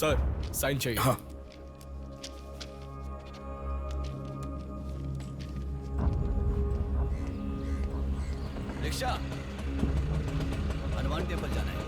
Sir sign चाहिए। हाँ। Rickshaw, Hanuman temple जाना है।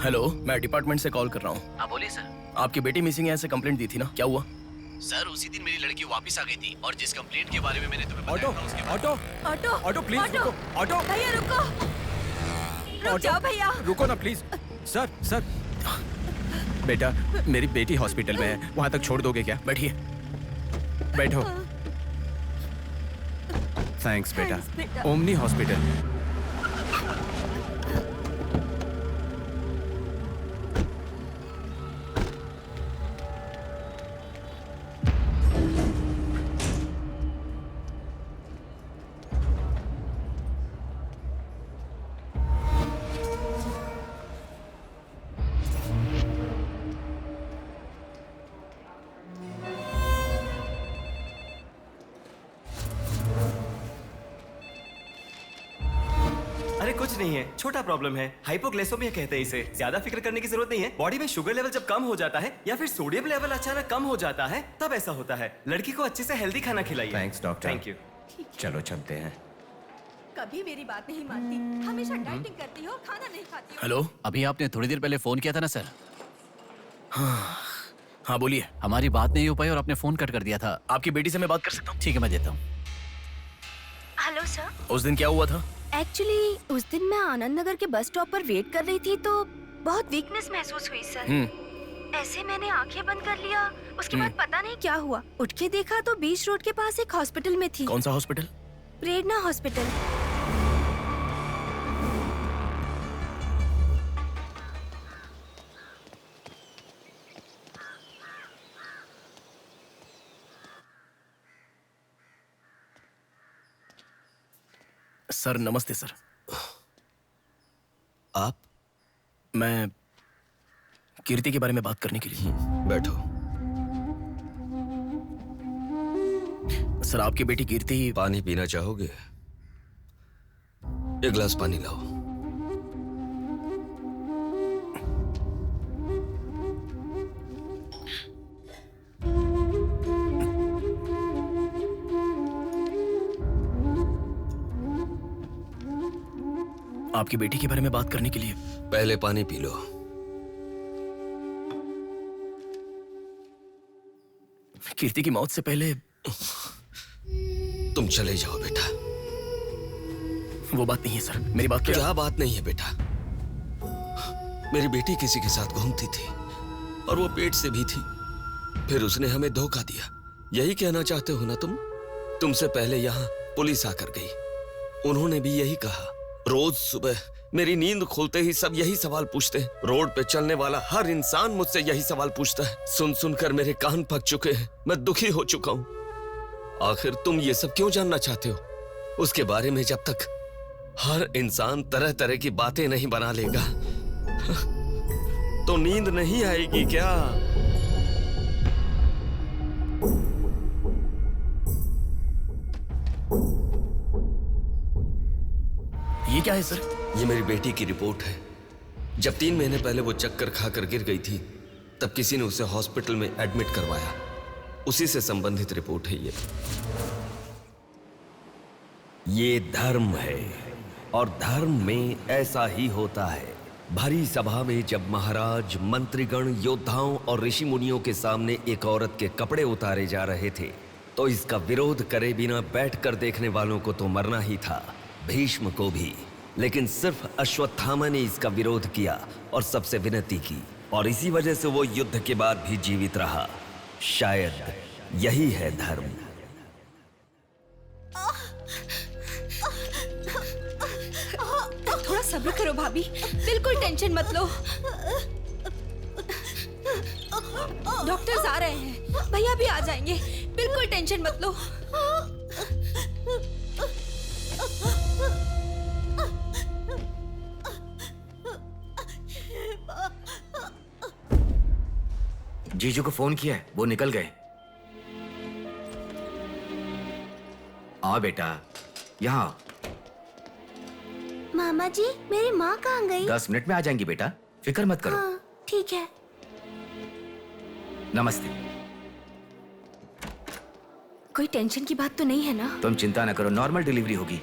हेलो, मैं डिपार्टमेंट से कॉल कर रहा हूँ। हाँ बोलिए सर। आपकी बेटी मिसिंग है ऐसे कंप्लेंट दी थी ना, क्या हुआ? सर उसी दिन मेरी लड़की वापस आ गई थी और जिस कंप्लेंट के बारे में मैंने तुम्हें ऑटो बताया था उसके बाद ऑटो ऑटो ऑटो प्लीज रुको। ऑटो भैया रुको, रुक जाओ भैया। रुको ना प्लीज। सर सर बेटा, मेरी बेटी हॉस्पिटल में है, वहां तक छोड़ दोगे क्या? बैठिए। बैठो। थैंक्स बेटा। Thanks, बेटा। Omni hospital. अरे कुछ नहीं है, छोटा प्रॉब्लम है, हाइपोग्लाइसेमिया कहते हैं इसे। ज्यादा फिक्र करने की जरूरत नहीं है। बॉडी में शुगर लेवल जब कम हो जाता है या फिर सोडियम लेवल अचानक कम हो जाता है तब ऐसा होता है। लड़की को अच्छे से हेल्दी खाना खिलाइए। Thanks doctor. Thank you. चलो चलते हैं। कभी मेरी बात नहीं मानती, हमेशा डाइटिंग करती हो, खाना नहीं खाती हो। हेलो। अभी आपने थोड़ी देर पहले फोन किया था ना सर। हाँ बोलिए। हमारी बात नहीं हो पाई और आपने फोन कट कर दिया था। आपकी बेटी से मैं बात कर सकता हूँ? ठीक है मैं देता हूँ। Hello sir. उस दिन क्या हुआ था? एक्चुअली उस दिन मैं आनंद नगर के बस स्टॉप पर वेट कर रही थी तो बहुत वीकनेस महसूस हुई सर। ऐसे मैंने आंखें बंद कर लिया। उसके बाद पता नहीं क्या हुआ, उठ के देखा तो बीच रोड के पास एक हॉस्पिटल में थी। कौन सा हॉस्पिटल? प्रेरणा हॉस्पिटल। सर नमस्ते सर। आप? मैं कीर्ति के बारे में बात करने के लिए। बैठो। सर आपकी बेटी कीर्ति। पानी पीना चाहोगे? एक गिलास पानी लाओ। आपकी बेटी के बारे में बात करने के लिए। पहले पानी पी लो। कीर्ति की मौत से पहले। तुम चले जाओ बेटा। वो बात नहीं है सर, मेरी बात क्या बात नहीं है बेटा? मेरी बेटी किसी के साथ घूमती थी और वो पेट से भी थी, फिर उसने हमें धोखा दिया। यही कहना चाहते हो ना तुम? तुमसे पहले यहाँ पुलिस आकर गई, उन्होंने भी यही कहा। रोज सुबह मेरी नींद खुलते ही सब यही सवाल पूछते हैं। रोड पे चलने वाला हर इंसान मुझसे यही सवाल पूछता है। सुन सुनकर मेरे कान पक चुके हैं, मैं दुखी हो चुका हूं। आखिर तुम ये सब क्यों जानना चाहते हो? उसके बारे में जब तक हर इंसान तरह तरह की बातें नहीं बना लेगा तो नींद नहीं आएगी क्या? ये क्या है सर? ये मेरी बेटी की रिपोर्ट है। जब 3 महीने पहले वो चक्कर खाकर गिर गई थी तब किसी ने उसे हॉस्पिटल में एडमिट करवाया। उसी से संबंधित रिपोर्ट है ये धर्म है और धर्म में ऐसा ही होता है। भरी सभा में जब महाराज, मंत्रीगण, योद्धाओं और ऋषि मुनियों के सामने एक औरत के कपड़े उतारे जा रहे थे तो इसका विरोध करे बिना बैठकर देखने वालों को तो मरना ही था, भीष्म को भी। लेकिन सिर्फ अश्वत्थामा ने इसका विरोध किया और सबसे विनती की और इसी वजह से वो युद्ध के बाद भी जीवित रहा। शायद यही है धर्म। थोड़ा सब्र करो भाभी, बिल्कुल टेंशन मत लो। डॉक्टर्स आ रहे हैं, भैया भी आ जाएंगे, बिल्कुल टेंशन मत लो। जीजू को फोन किया है, वो निकल गए। आओ बेटा, यहाँ आओ। मामा जी, मेरी माँ कहाँ गई? 10 मिनट में आ जाएंगी बेटा, फिक्र मत करो। हाँ, ठीक है। नमस्ते। कोई टेंशन की बात तो नहीं है ना? तुम चिंता न करो, नॉर्मल डिलीवरी होगी।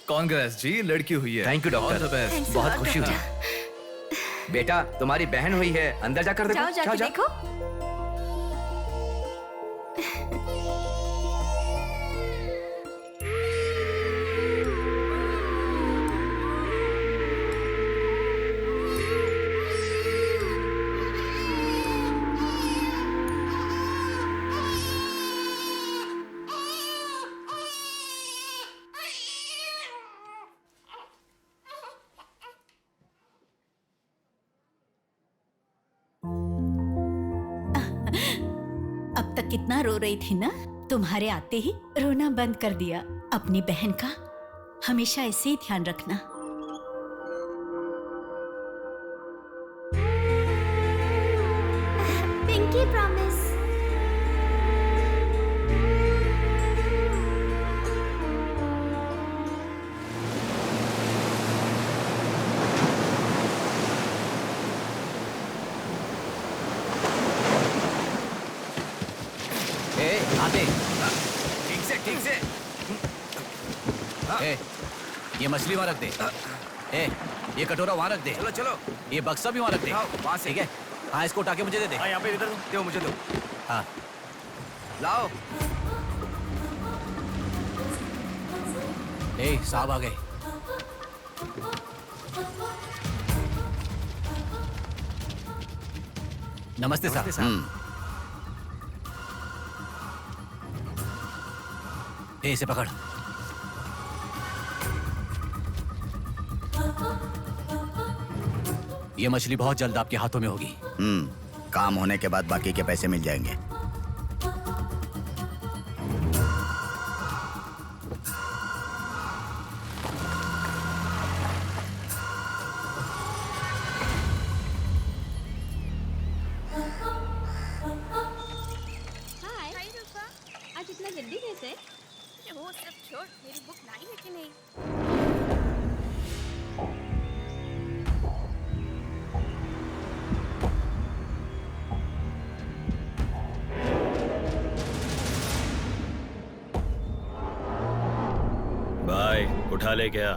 कांग्रेस जी, लड़की हुई है। Thank you doctor, Thanks a बहुत lot, खुशी हुई। बेटा, तुम्हारी बहन हुई है, अंदर जाकर देखो। जाओ जाके जाओ। देखो। अब तक कितना रो रही थी ना, तुम्हारे आते ही रोना बंद कर दिया। अपनी बहन का हमेशा ऐसे ही ध्यान रखना। Pinky promise. आते ठीक से ये मछली वहां रख दे। ये कटोरा वहां रख दे। चलो चलो, ये बक्सा भी वहां रख दे। वहां से। ठीक है। हाँ, इसको उठा के मुझे दे दे। यहाँ पे इधर दो, मुझे दो। हाँ, लाओ। साहब आ गए। नमस्ते साहब। इसे पकड़। ये मछली बहुत जल्द आपके हाथों में होगी। काम होने के बाद बाकी के पैसे मिल जाएंगे। आज इतना जल्दी कैसे? वो सब छोड़, मेरी बुक लाई है कि नहीं? भाई उठा ले क्या?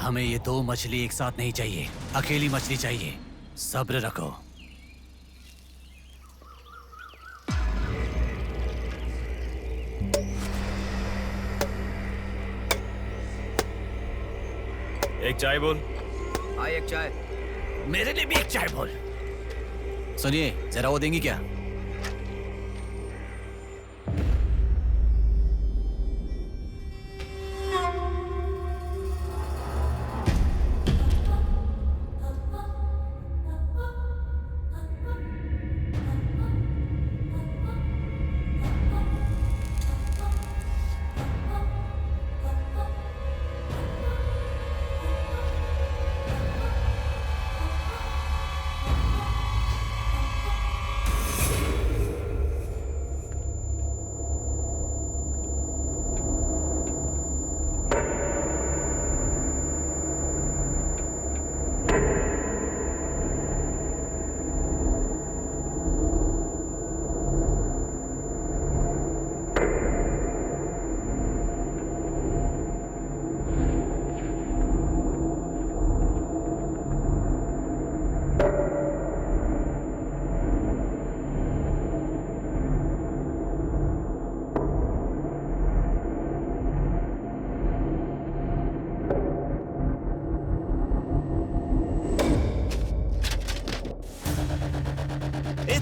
हमें ये दो मछली एक साथ नहीं चाहिए, अकेली मछली चाहिए। सब्र रखो। एक चाय बोल। हाँ, एक चाय। मेरे लिए भी एक चाय बोल। सुनिए, जरा वो देंगी क्या?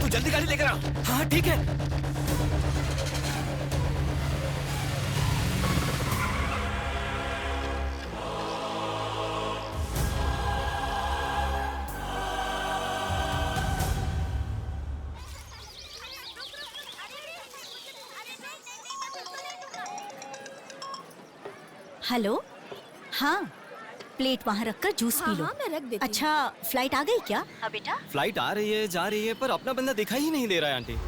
तू जल्दी गाड़ी लेकर आ। हाँ ठीक है। हेलो, हाँ प्लेट वहाँ रखकर जूस पी लो। हाँ, मैं रख देती हूँ। अच्छा, फ्लाइट आ गई क्या? हाँ बेटा। फ्लाइट आ रही है, जा रही है, पर अपना बंदा दिखाई ही नहीं दे रहा है आंटी।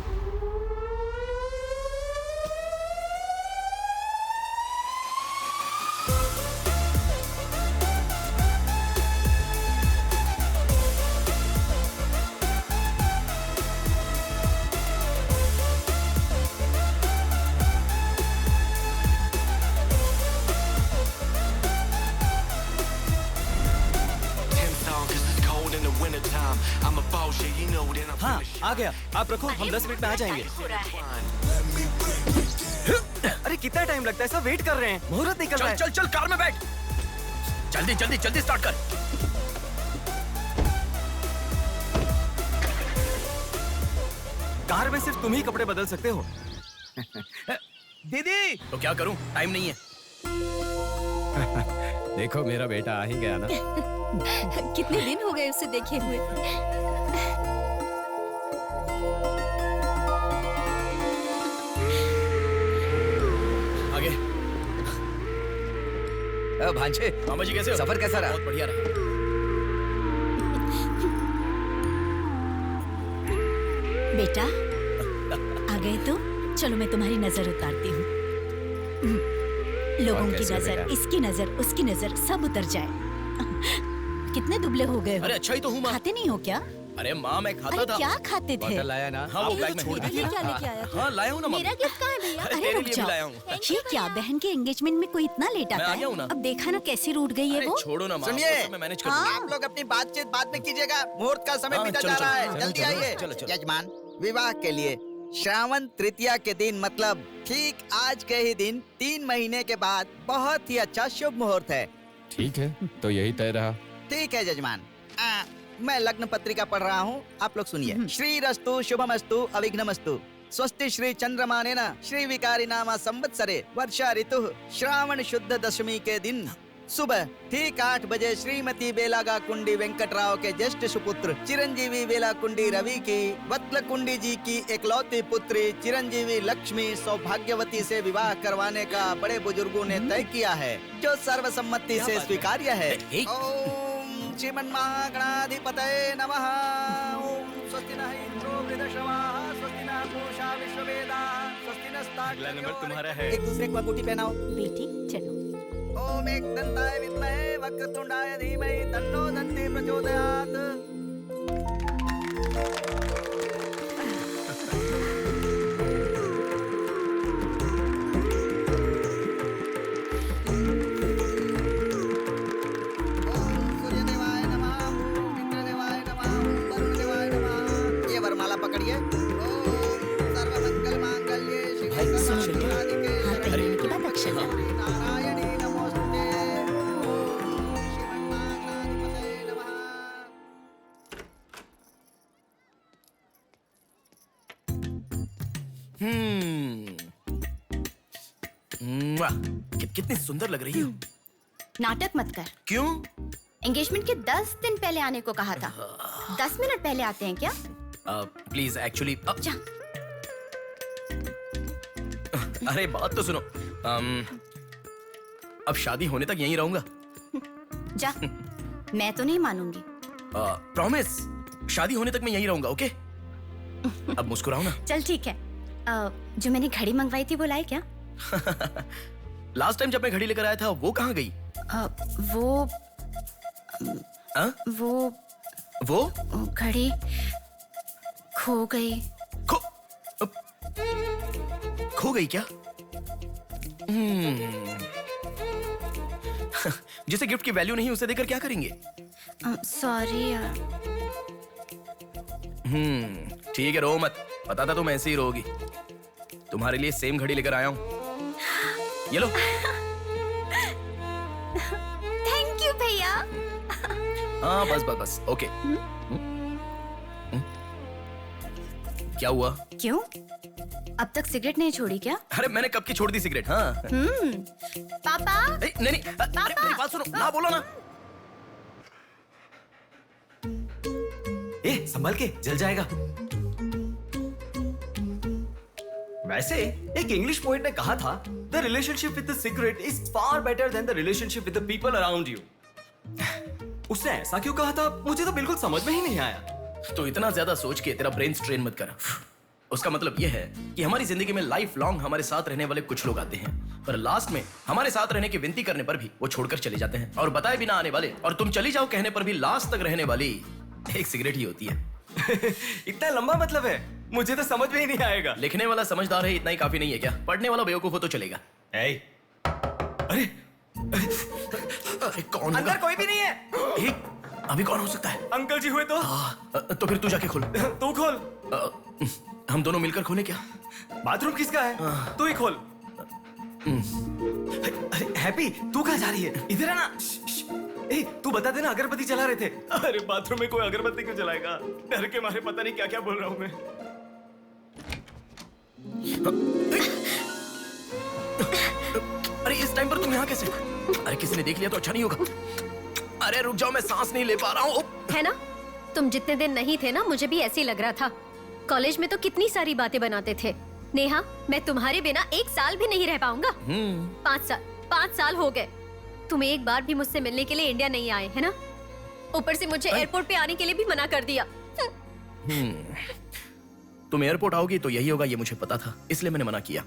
हाँ, आ गया। आप रखो, हम 10 मिनट में आ जाएंगे। अरे कितना टाइम लगता है, सब वेट कर रहे हैं। मुहूर्त निकल रहा है। चल चल कार में बैठ। जल्दी जल्दी जल्दी स्टार्ट कर। कार में सिर्फ तुम ही कपड़े बदल सकते हो। दीदी तो क्या करूं, टाइम नहीं है। देखो मेरा बेटा आ ही गया ना। कितने दिन हो गए उसे देखे हुए। आगे। भांजे, मामा जी कैसे हो? सफर कैसा रहा? बहुत बढ़िया रहा। बेटा आ गए तो चलो मैं तुम्हारी नजर उतारती हूँ। लोगों की कैसे नजर, बेटा? इसकी नजर, उसकी नजर, सब उतर जाए। कितने दुबले हो गए हो? अरे अच्छा ही तो हूँ माँ। खाते नहीं हो क्या? अरे माँ मैं खाता अरे था। क्या खाते थे? बॉटल लाया ना? हाँ वो अरे बैग में छोड़ छोड़ दीजिए। दीजिए। ये क्या लेके आया? हाँ लाया हूँ ना मेरा मम्मी। गिफ्ट कहाँ है भैया? अरे अरे तेरे रुक लिए भी जाओ। लाया हूँ। ये क्या बहन के एंगेजमेंट में कोई इतना लेट मैं आता आ गया हूँ ना। है? अब देखा ना कैसी रूठ गई है अरे वो। छोड़ो ना माँ, सुनिए। वो सब मैं मैनेज कर हाँ। लूंगा। आप लोग अपनी बातचीत बाद में कीजिएगा, मुहूर्त का समय हाँ, बीता चलो, जा रहा चलो, है। चलो, जल्दी चलो, आइए। चलो, चलो। यजमान, विवाह के लिए श्रावण तृतीया के दिन, मतलब ठीक आज के ही दिन 3 महीने के बाद बहुत ही अच्छा शुभ मुहूर्त है। ठीक है, तो यही तय रहा। ठीक है जजमान। मैं लग्न पत्रिका पढ़ रहा हूँ, आप लोग सुनिए। श्री रस्तु शुभमस्तु अविघ्नमस्तु स्वस्ति श्री चंद्रमानेन श्री विकारी नामा संवत्सरे वर्षा ऋतु श्रावण शुद्ध दशमी के दिन सुबह ठीक 8 बजे श्रीमती बेलागा कुंडी वेंकटराव के ज्येष्ठ सुपुत्र चिरंजीवी बेला कुंडी रवि की वत्ल कुंडी जी की एकलौती पुत्री चिरंजीवी लक्ष्मी सौभाग्यवती से विवाह करवाने का बड़े बुजुर्गों ने तय किया है, जो सर्वसम्मति से स्वीकार्य है। ओम श्रीमन्महागणाधिपतये नमः। ओम स्वस्ति नः इंद्रो वृद्धश्रवाः स्वस्ति नः पूषा विश्ववेदाः स्वस्ति नस्ताक्ष्यो। अगला नंबर तुम्हारा है। एक दूसरे को अंगूठी पहनाओ। बेटी चलो। ओम एकदंताय विद्महे वक्रतुंडाय धीमहि तन्नो दन्ति प्रचोदयात्। ओम सूर्यदेवाय नमः, ओम इंद्रदेवाय नमः, ओम वरुणदेवाय नमः। ये वरमाला पकड़िए। ओम सर्वमंगल मांगल्ये शिवे सर्वार्थसाधिके हाथ पहनाने के बाद अक्षर डालो। नारायणी नमोस्तुते। ओम श्रीमन्महागणाधिपतये नमः। कितनी सुंदर लग रही हो। नाटक मत कर। क्यों? एंगेजमेंट के 10 दिन पहले आने को कहा था। 10 मिनट पहले आते हैं क्या? प्लीज एक्चुअली जा। अरे बात तो सुनो। अब शादी होने तक यहीं रहूंगा। जा। मैं तो नहीं मानूंगी। प्रॉमिस, शादी होने तक मैं यहीं रहूंगा। ओके अब मुस्कुराओ ना। चल ठीक है। जो मैंने घड़ी मंगवाई थी वो लाए क्या? लास्ट टाइम जब मैं घड़ी लेकर आया था वो कहाँ गई? वो हाँ? वो घड़ी खो गई। खो गई क्या? जिसे गिफ्ट की वैल्यू नहीं उसे देकर क्या करेंगे? सॉरी यार। ठीक है, रो मत। पता था तुम ऐसे ही रोगी। तुम्हारे लिए सेम घड़ी लेकर आया हूँ। ये लो। थैंक यू भैया। हाँ बस बस बस ओके। क्या हुआ? क्यों? अब तक सिगरेट नहीं छोड़ी क्या? अरे मैंने कब की छोड़ दी सिगरेट। हाँ पापा। नहीं नहीं, अरे मेरी बात सुनो ना, बोलो ना। संभल के, जल जाएगा। वैसे एक इंग्लिश पोएट ने कहा था, the relationship with the cigarette is far better than the relationship with the people around you. उसने ऐसा क्यों कहा था मुझे तो बिल्कुल समझ में ही नहीं आया। तो इतना ज्यादा सोच के तेरा ब्रेन स्ट्रेन मत कर। उसका मतलब यह है कि हमारी जिंदगी में लाइफ लॉन्ग हमारे साथ रहने वाले कुछ लोग आते हैं, पर लास्ट में हमारे साथ रहने की विनती करने पर भी वो छोड़कर चले जाते हैं, और बताए बिना आने वाले और तुम चली जाओ कहने पर भी लास्ट तक रहने वाली एक सिगरेट ही होती है। इतना लंबा मतलब है, मुझे तो समझ में ही नहीं आएगा। लिखने वाला समझदार है इतना ही काफी नहीं है क्या? पढ़ने वाला बेवकूफ हो तो चलेगा। अरे अरे कौन अंदर कोई भी नहीं है। अभी कौन हो सकता है? अंकल जी हुए तो? तो फिर तू जाके खोल। तू खोल। हम दोनों मिलकर खोले क्या? बाथरूम किसका है? तू ही खोल। अरे हैप्पी, तू कहाँ जा रही है? इधर है ना। ए, तू बता देना अगरबत्ती जला रहे थे। अरे बाथरूम में कोई अगरबत्ती क्यों जलाएगा? डर के मारे पता नहीं क्या क्या बोल रहा हूँ मैं। अरे इस टाइम पर तुम यहाँ कैसे? अरे किसी ने देख लिया तो अच्छा नहीं होगा। अरे रुक जाओ, मैं सांस नहीं ले पा रहा हूँ। है ना, तुम जितने दिन नहीं थे ना, मुझे भी ऐसे ही लग रहा था। कॉलेज में तो कितनी सारी बातें बनाते थे। नेहा, मैं तुम्हारे बिना 1 साल भी नहीं रह पाऊंगा। 5 साल हो गए। तुम एक बार भी मुझसे मिलने के लिए इंडिया नहीं आए, है ना? ऊपर से मुझे एयरपोर्ट पे आने के लिए भी मना कर दिया। तुम एयरपोर्ट आओगी तो यही होगा, ये मुझे पता था, इसलिए मैंने मना किया।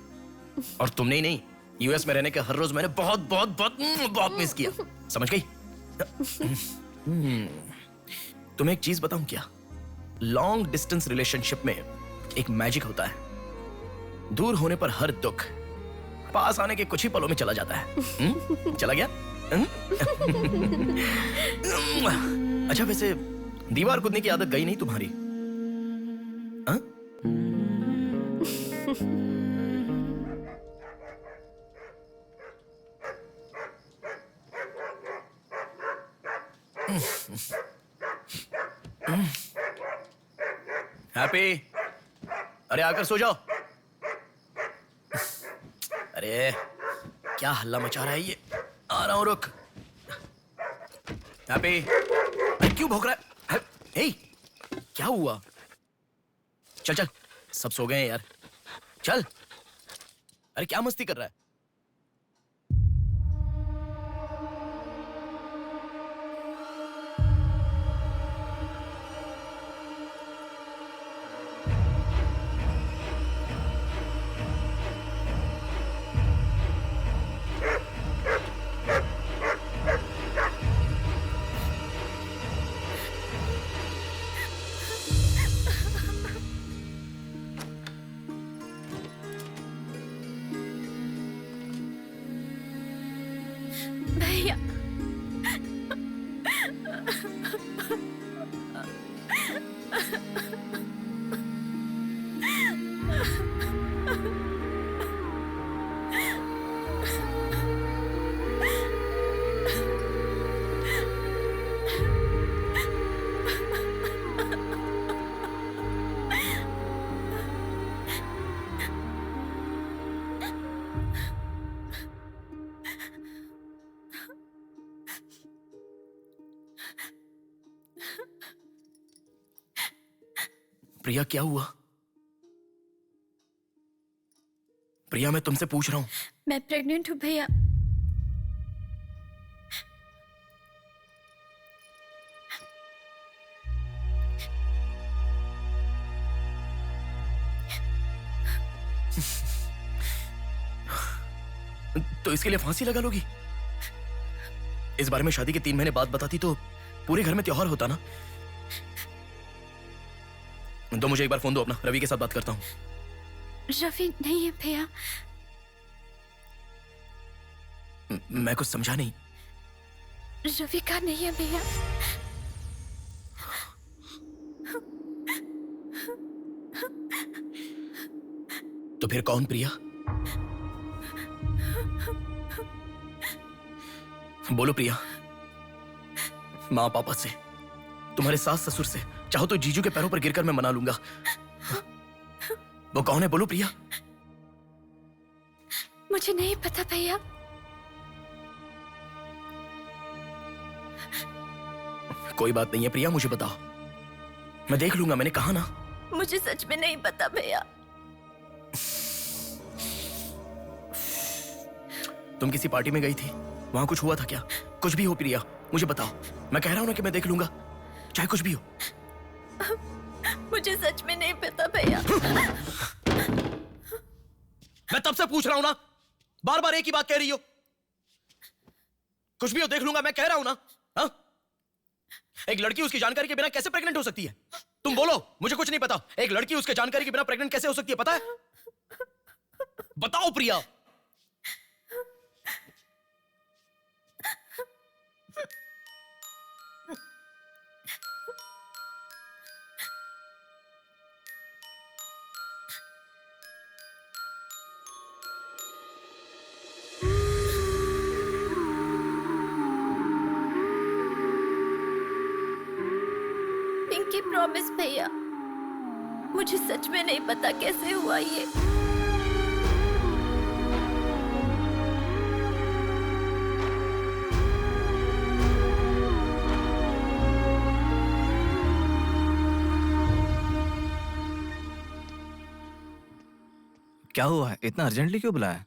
और तुमने ही नहीं, यूएस में रहने के हर रोज मैंने बहुत बहुत बहुत बहुत मिस किया। समझ गई? तुम्हें एक चीज बताऊं क्या? लॉन्ग डिस्टेंस रिलेशनशिप में एक मैजिक होता है। दूर होने पर हर दुख पास आने के कुछ ही पलों में चला जाता है। चला गया? अच्छा, वैसे दीवार कूदने की आदत गई नहीं तुम्हारी? हाँ? हैप्पी, अरे आकर सो जाओ। अरे क्या हल्ला मचा रहा है ये? आ रहा हूं, रुक। हैप्पी, अरे क्यों भौंक रहा है? हे, क्या हुआ? चल चल, सब सो गए हैं यार, चल। अरे क्या मस्ती कर रहा है? भैया, प्रिया क्या हुआ? प्रिया, मैं तुमसे पूछ रहा हूं। मैं प्रेग्नेंट हूँ भैया। तो इसके लिए फांसी लगा लोगी? इस बारे में शादी के 3 महीने बाद बताती तो पूरे घर में त्योहार होता ना। तो मुझे एक बार फोन दो अपना, रवि के साथ बात करता हूं। रवि नहीं है भैया। मैं कुछ समझा नहीं। रवि का नहीं है भैया। तो फिर कौन? प्रिया, बोलो प्रिया। माँ पापा से, तुम्हारे सास ससुर से, चाहो तो जीजू के पैरों पर गिरकर मैं मना लूंगा। वो कौन है? बोलो प्रिया। मुझे नहीं पता भैया। कोई बात नहीं है प्रिया, मुझे बताओ, मैं देख लूंगा, मैंने कहा ना। मुझे सच में नहीं पता भैया। तुम किसी पार्टी में गई थी? वहां कुछ हुआ था क्या? कुछ भी हो प्रिया, मुझे बताओ। मैं कह रहा हूं ना कि मैं देख लूंगा, चाहे कुछ भी हो। मुझे सच में नहीं पता भैया। मैं तब से पूछ रहा हूं ना, बार बार एक ही बात कह रही हो। कुछ भी हो देख लूंगा, मैं कह रहा हूं ना। हा? एक लड़की उसकी जानकारी के बिना कैसे प्रेग्नेंट हो सकती है? तुम बोलो, मुझे कुछ नहीं पता। एक लड़की उसके जानकारी के बिना प्रेग्नेंट कैसे हो सकती है, पता है? बताओ प्रिया। पिंकी प्रॉमिस भैया, मुझे सच में नहीं पता कैसे हुआ ये। क्या हुआ है? इतना अर्जेंटली क्यों बुलाया?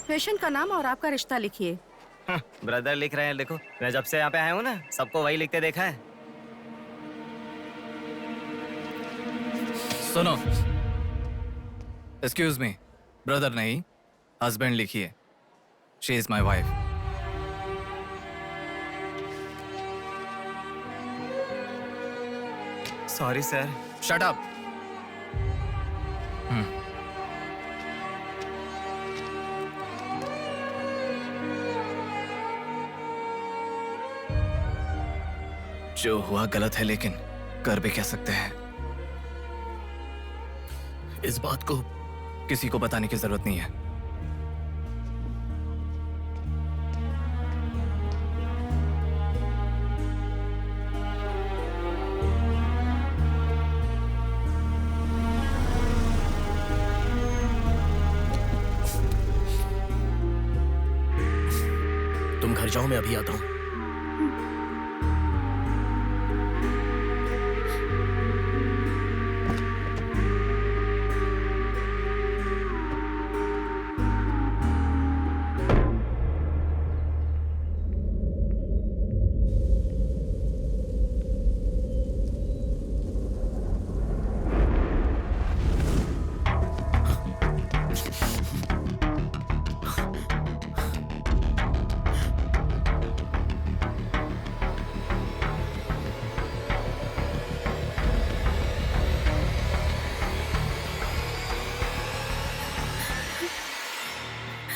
पेशेंट का नाम और आपका रिश्ता लिखिए। ब्रदर लिख रहे हैं, लिखो। मैं जब से यहाँ पे आया हूँ ना, सबको वही लिखते देखा है। सुनो, एक्सक्यूज मी, ब्रदर नहीं, हस्बैंड लिखिए। She is my wife. Sorry sir. Shut up. जो हुआ गलत है, लेकिन कर भी कह सकते हैं। इस बात को किसी को बताने की जरूरत नहीं है। तुम घर जाओ, मैं अभी आता हूं।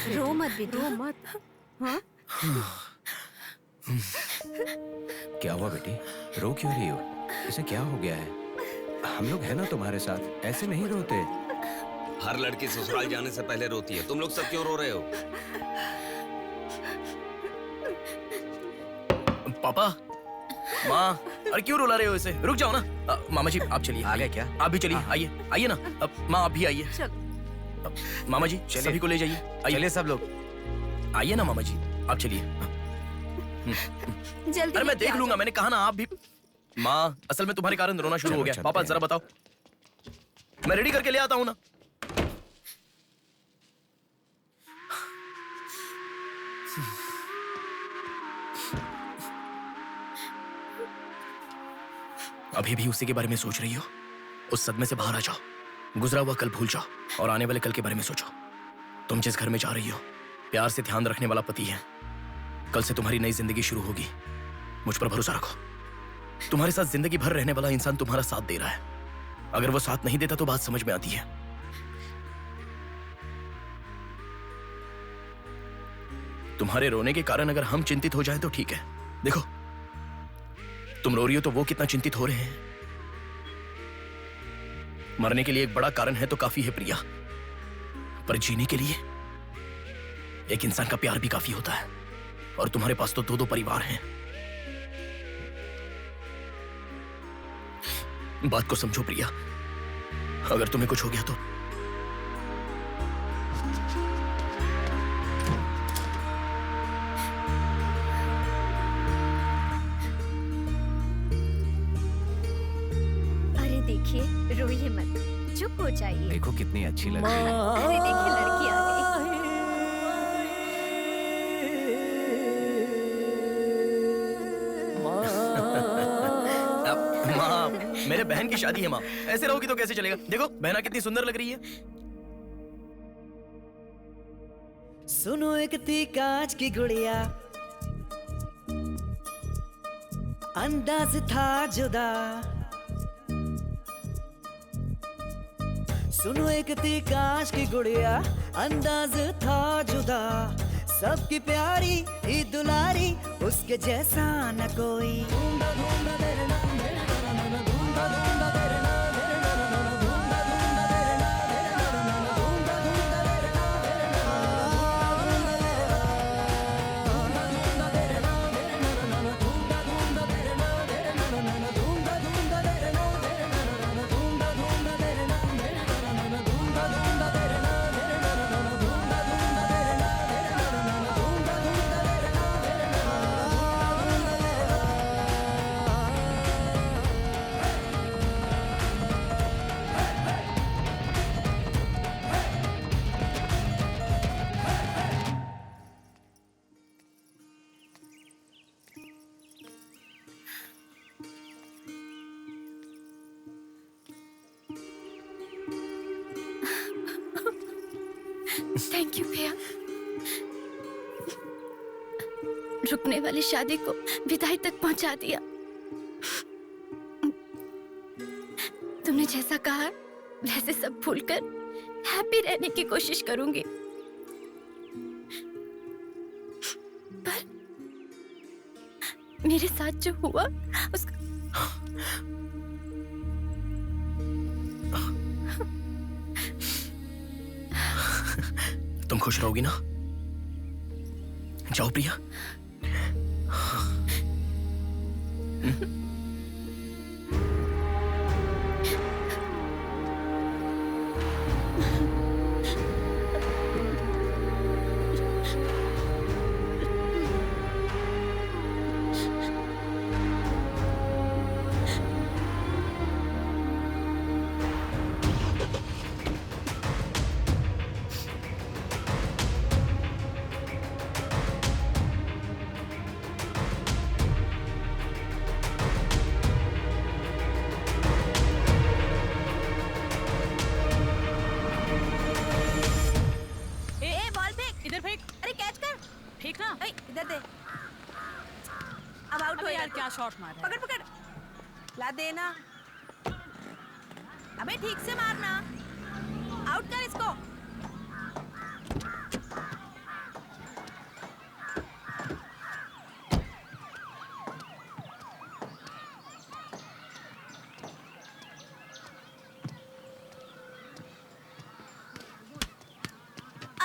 रो मत बेटा, रो मत। हाँ? क्या हुआ बेटी? रो क्यों रही हो? इसे क्या हो गया है? हम लोग हैं ना तुम्हारे साथ, ऐसे नहीं रोते। हर लड़की ससुराल जाने से पहले रोती है। तुम लोग सब क्यों रो रहे हो? पापा, माँ, अरे क्यों रुला रहे हो इसे? रुक जाओ ना। मामा जी आप चलिए। आ गए क्या? आप भी चलिए, आइए आइए ना। माँ आप भी आइए। मामा जी सभी को ले जाइए। चलिए सब लोग। आइए ना मामा जी, आप चलिए। जल्दी। अरे मैं देख लूंगा, मैंने कहा ना आप भी। माँ, असल में तुम्हारे कारण रोना शुरू हो गया। पापा जरा बताओ, मैं रेडी करके ले आता हूँ ना। अभी भी उसी के बारे में सोच रही हो? उस सदमे से बाहर आ जाओ, गुजरा हुआ कल भूल जाओ और आने वाले कल के बारे में सोचो। तुम जिस घर में जा रही हो, प्यार से ध्यान रखने वाला पति है। कल से तुम्हारी नई जिंदगी शुरू होगी, मुझ पर भरोसा रखो। तुम्हारे साथ जिंदगी भर रहने वाला इंसान तुम्हारा साथ दे रहा है। अगर वो साथ नहीं देता तो बात समझ में आती है। तुम्हारे रोने के कारण अगर हम चिंतित हो जाए तो ठीक है। देखो, तुम रो रही हो तो वो कितना चिंतित हो रहे हैं। मरने के लिए एक बड़ा कारण है तो काफी है प्रिया, पर जीने के लिए एक इंसान का प्यार भी काफी होता है। और तुम्हारे पास तो दो परिवार हैं। बात को समझो प्रिया, अगर तुम्हें कुछ हो गया तो अरे देखिए, रोइए मत, चुप हो जाइए। देखो कितनी अच्छी लग रही है। अरे देखिए, लड़की आ गई। माँ, मेरे बहन की शादी है माँ, ऐसे रहोगी तो कैसे चलेगा? देखो बहना कितनी सुंदर लग रही है। सुनो एक थी कांच की गुड़िया, अंदाज था जुदा। सुनो एक थी कांच की गुड़िया, अंदाज था जुदा। सबकी प्यारी ही दुलारी, उसके जैसा न कोई। थैंक यू भैया, रुकने वाली शादी को विदाई तक पहुंचा दिया। तुमने जैसा कहा वैसे सब भूलकर हैप्पी रहने की कोशिश करूंगी। पर मेरे साथ जो हुआ उसका तुम खुश रहोगी ना? जाओ प्रिया। अब आउट हो यार, क्या शॉट मारा। पकड़ पकड़, ला देना। अबे ठीक से मारना, आउट कर इसको।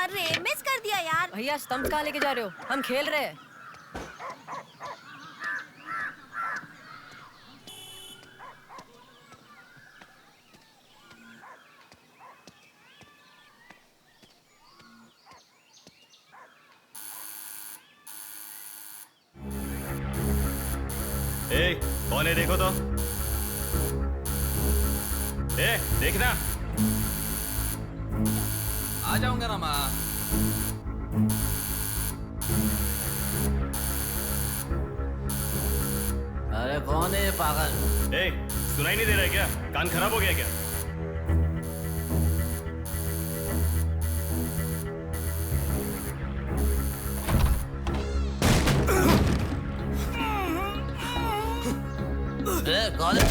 अरे मिस कर दिया यार। भैया स्टंप कहाँ लेके जा रहे हो? हम खेल रहे हैं। ए, कौन है देखो तो। ए, देखना। आ जाऊंगा ना माँ। अरे कौन है ये पागल? ए, सुनाई नहीं दे रहा है क्या? कान खराब हो गया क्या? कौन है?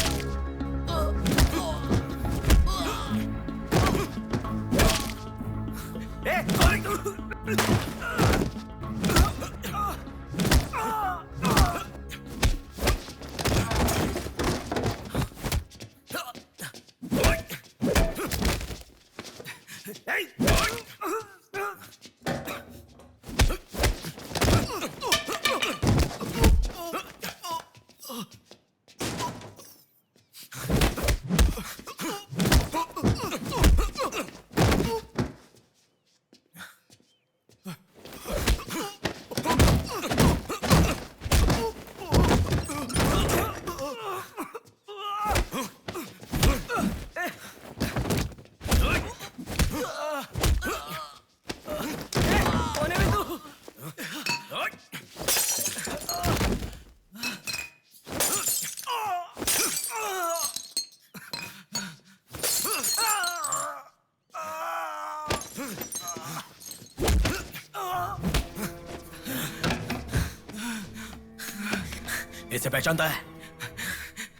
इसे पहचानता है?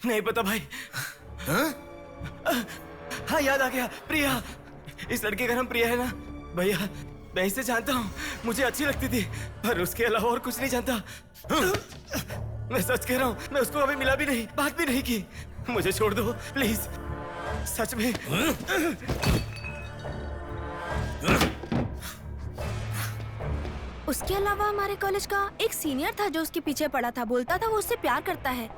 नहीं पता भाई। हाँ याद आ गया, प्रिया। इस लड़के का नाम प्रिया है ना भैया? मैं इसे जानता हूँ, मुझे अच्छी लगती थी, पर उसके अलावा और कुछ नहीं जानता। मैं सच कह रहा हूँ, मैं उसको अभी मिला भी नहीं, बात भी नहीं की। मुझे छोड़ दो प्लीज, सच में। उसके अलावा हमारे कॉलेज का एक सीनियर था जो उसके पीछे पड़ा था, बोलता था वो उससे प्यार करता है।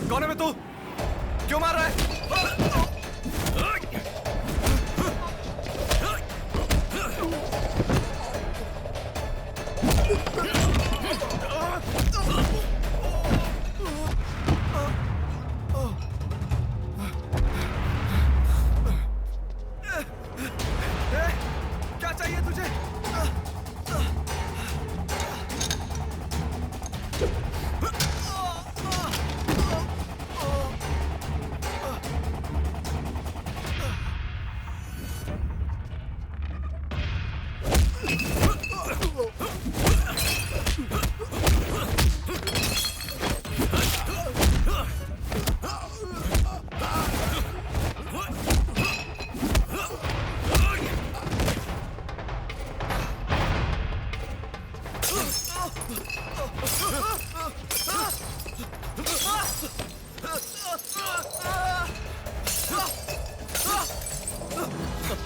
कौन है मैं? तू क्यों मार रहा है? क्या चाहिए तुझे?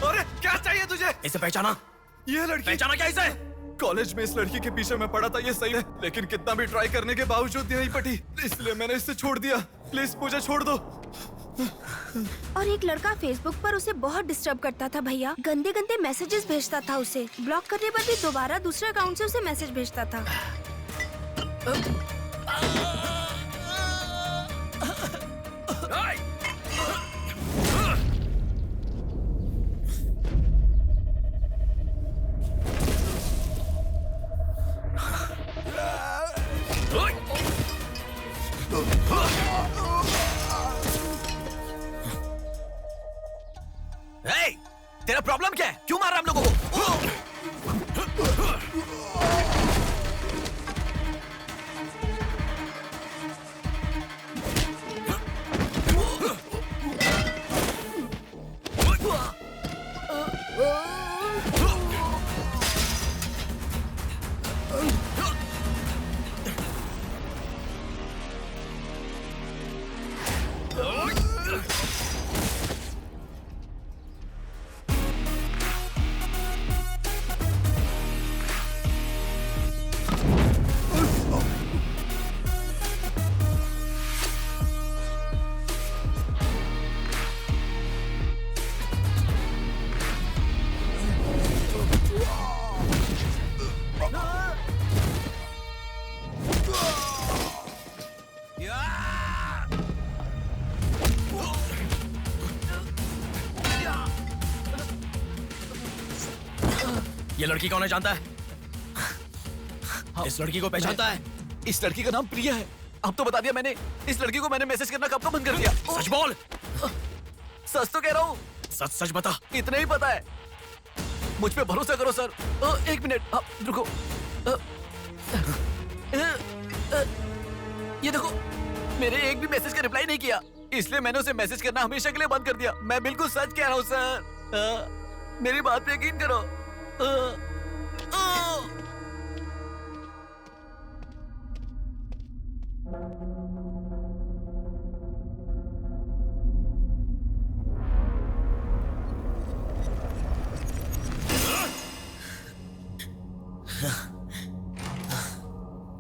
अरे क्या चाहिए तुझे? इसे पहचाना? ये लड़की पहचाना क्या इसे? कॉलेज में इस लड़की के पीछे मैं पड़ा था, ये सही है, लेकिन कितना भी ट्राई करने के बावजूद नहीं पटी, इसलिए मैंने इसे छोड़ दिया। प्लीज मुझे छोड़ दो। और एक लड़का फेसबुक पर उसे बहुत डिस्टर्ब करता था भैया, गंदे गंदे मैसेजेस भेजता था उसे। ब्लॉक करने पर भी दोबारा दूसरे अकाउंट से उसे मैसेज भेजता था। तेरा प्रॉब्लम क्या है? क्यों मार रहा हम लोगों को? ये लड़की कौन है जानता है? इस लड़की को पहचानता है? इस लड़की का नाम प्रिया है। अब तो बता दिया मैंने। इस लड़की को मैंने मैसेज करना कब का बंद कर दिया। सच बोल। सच तो कह रहा हूँ। सच सच बता। इतना ही पता है, मुझ पे भरोसा करो सर। एक मिनट रुको। ये देखो, मेरे एक भी मैसेज का रिप्लाई नहीं किया, इसलिए मैंने उसे मैसेज करना हमेशा के लिए बंद कर दिया। मैं बिल्कुल सच कह रहा हूँ सर, मेरी बात पे यकीन करो।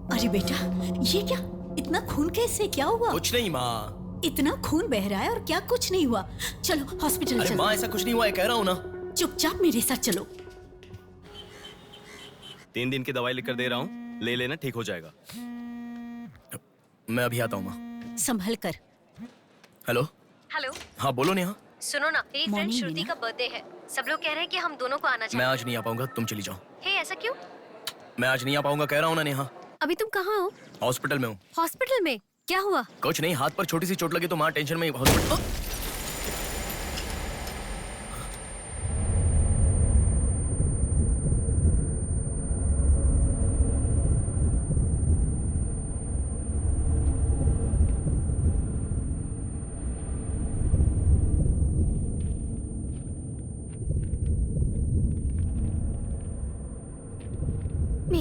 अरे बेटा, ये क्या? इतना खून कैसे? क्या हुआ? कुछ नहीं माँ। इतना खून बह रहा है और क्या कुछ नहीं हुआ? चलो हॉस्पिटल चलो। चलो। माँ ऐसा कुछ नहीं हुआ है, कह रहा हूँ ना। चुपचाप मेरे साथ चलो। 3 दिन की दवाई लिख कर दे रहा हूँ, ले लेना, ठीक हो जाएगा। मैं अभी आता हूँ माँ। संभल कर। हेलो। हेलो। हाँ बोलो नेहा। सुनो ना, मेरी फ्रेंड श्रुति का बर्थडे है। सब लोग कह रहे हैं कि हम दोनों को आना चाहिए। मैं आज नहीं आ पाऊंगा, तुम चली जाओ। हे, ऐसा क्यों? मैं आज नहीं आ पाऊंगा, कह रहा हूँ ना नेहा। अभी तुम कहाँ हो? हॉस्पिटल में हूँ। हॉस्पिटल में? क्या हुआ? कुछ नहीं, हाथ पर छोटी सी चोट लगी तो माँ टेंशन में हॉस्पिटल।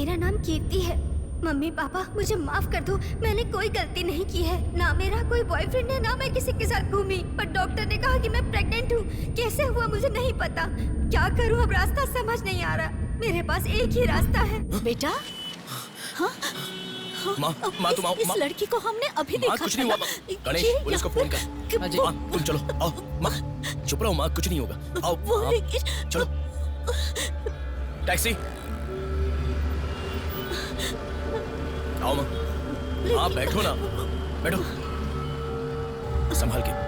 मेरा नाम कीर्ति है। मम्मी पापा मुझे माफ कर दो, मैंने कोई गलती नहीं की है। ना मेरा कोई बॉयफ्रेंड है, ना मैं किसी के साथ घूमी, पर डॉक्टर ने कहा कि मैं प्रेग्नेंट हूँ। कैसे हुआ मुझे नहीं पता। क्या करूँ अब, रास्ता समझ नहीं आ रहा। मेरे पास एक ही रास्ता है। बेटा हाँ? माँ तुम आओ। इस लड़की को हमने अभी देखा कुछ नहीं हुआ माँ। गणेश पुलिस को फोन कर। माँ तुम चलो आओ। माँ चुप रहो माँ, कुछ नहीं होगा। आओ चलो। टैक्सी आओ माँ। हाँ बैठो ना, बैठो संभाल के।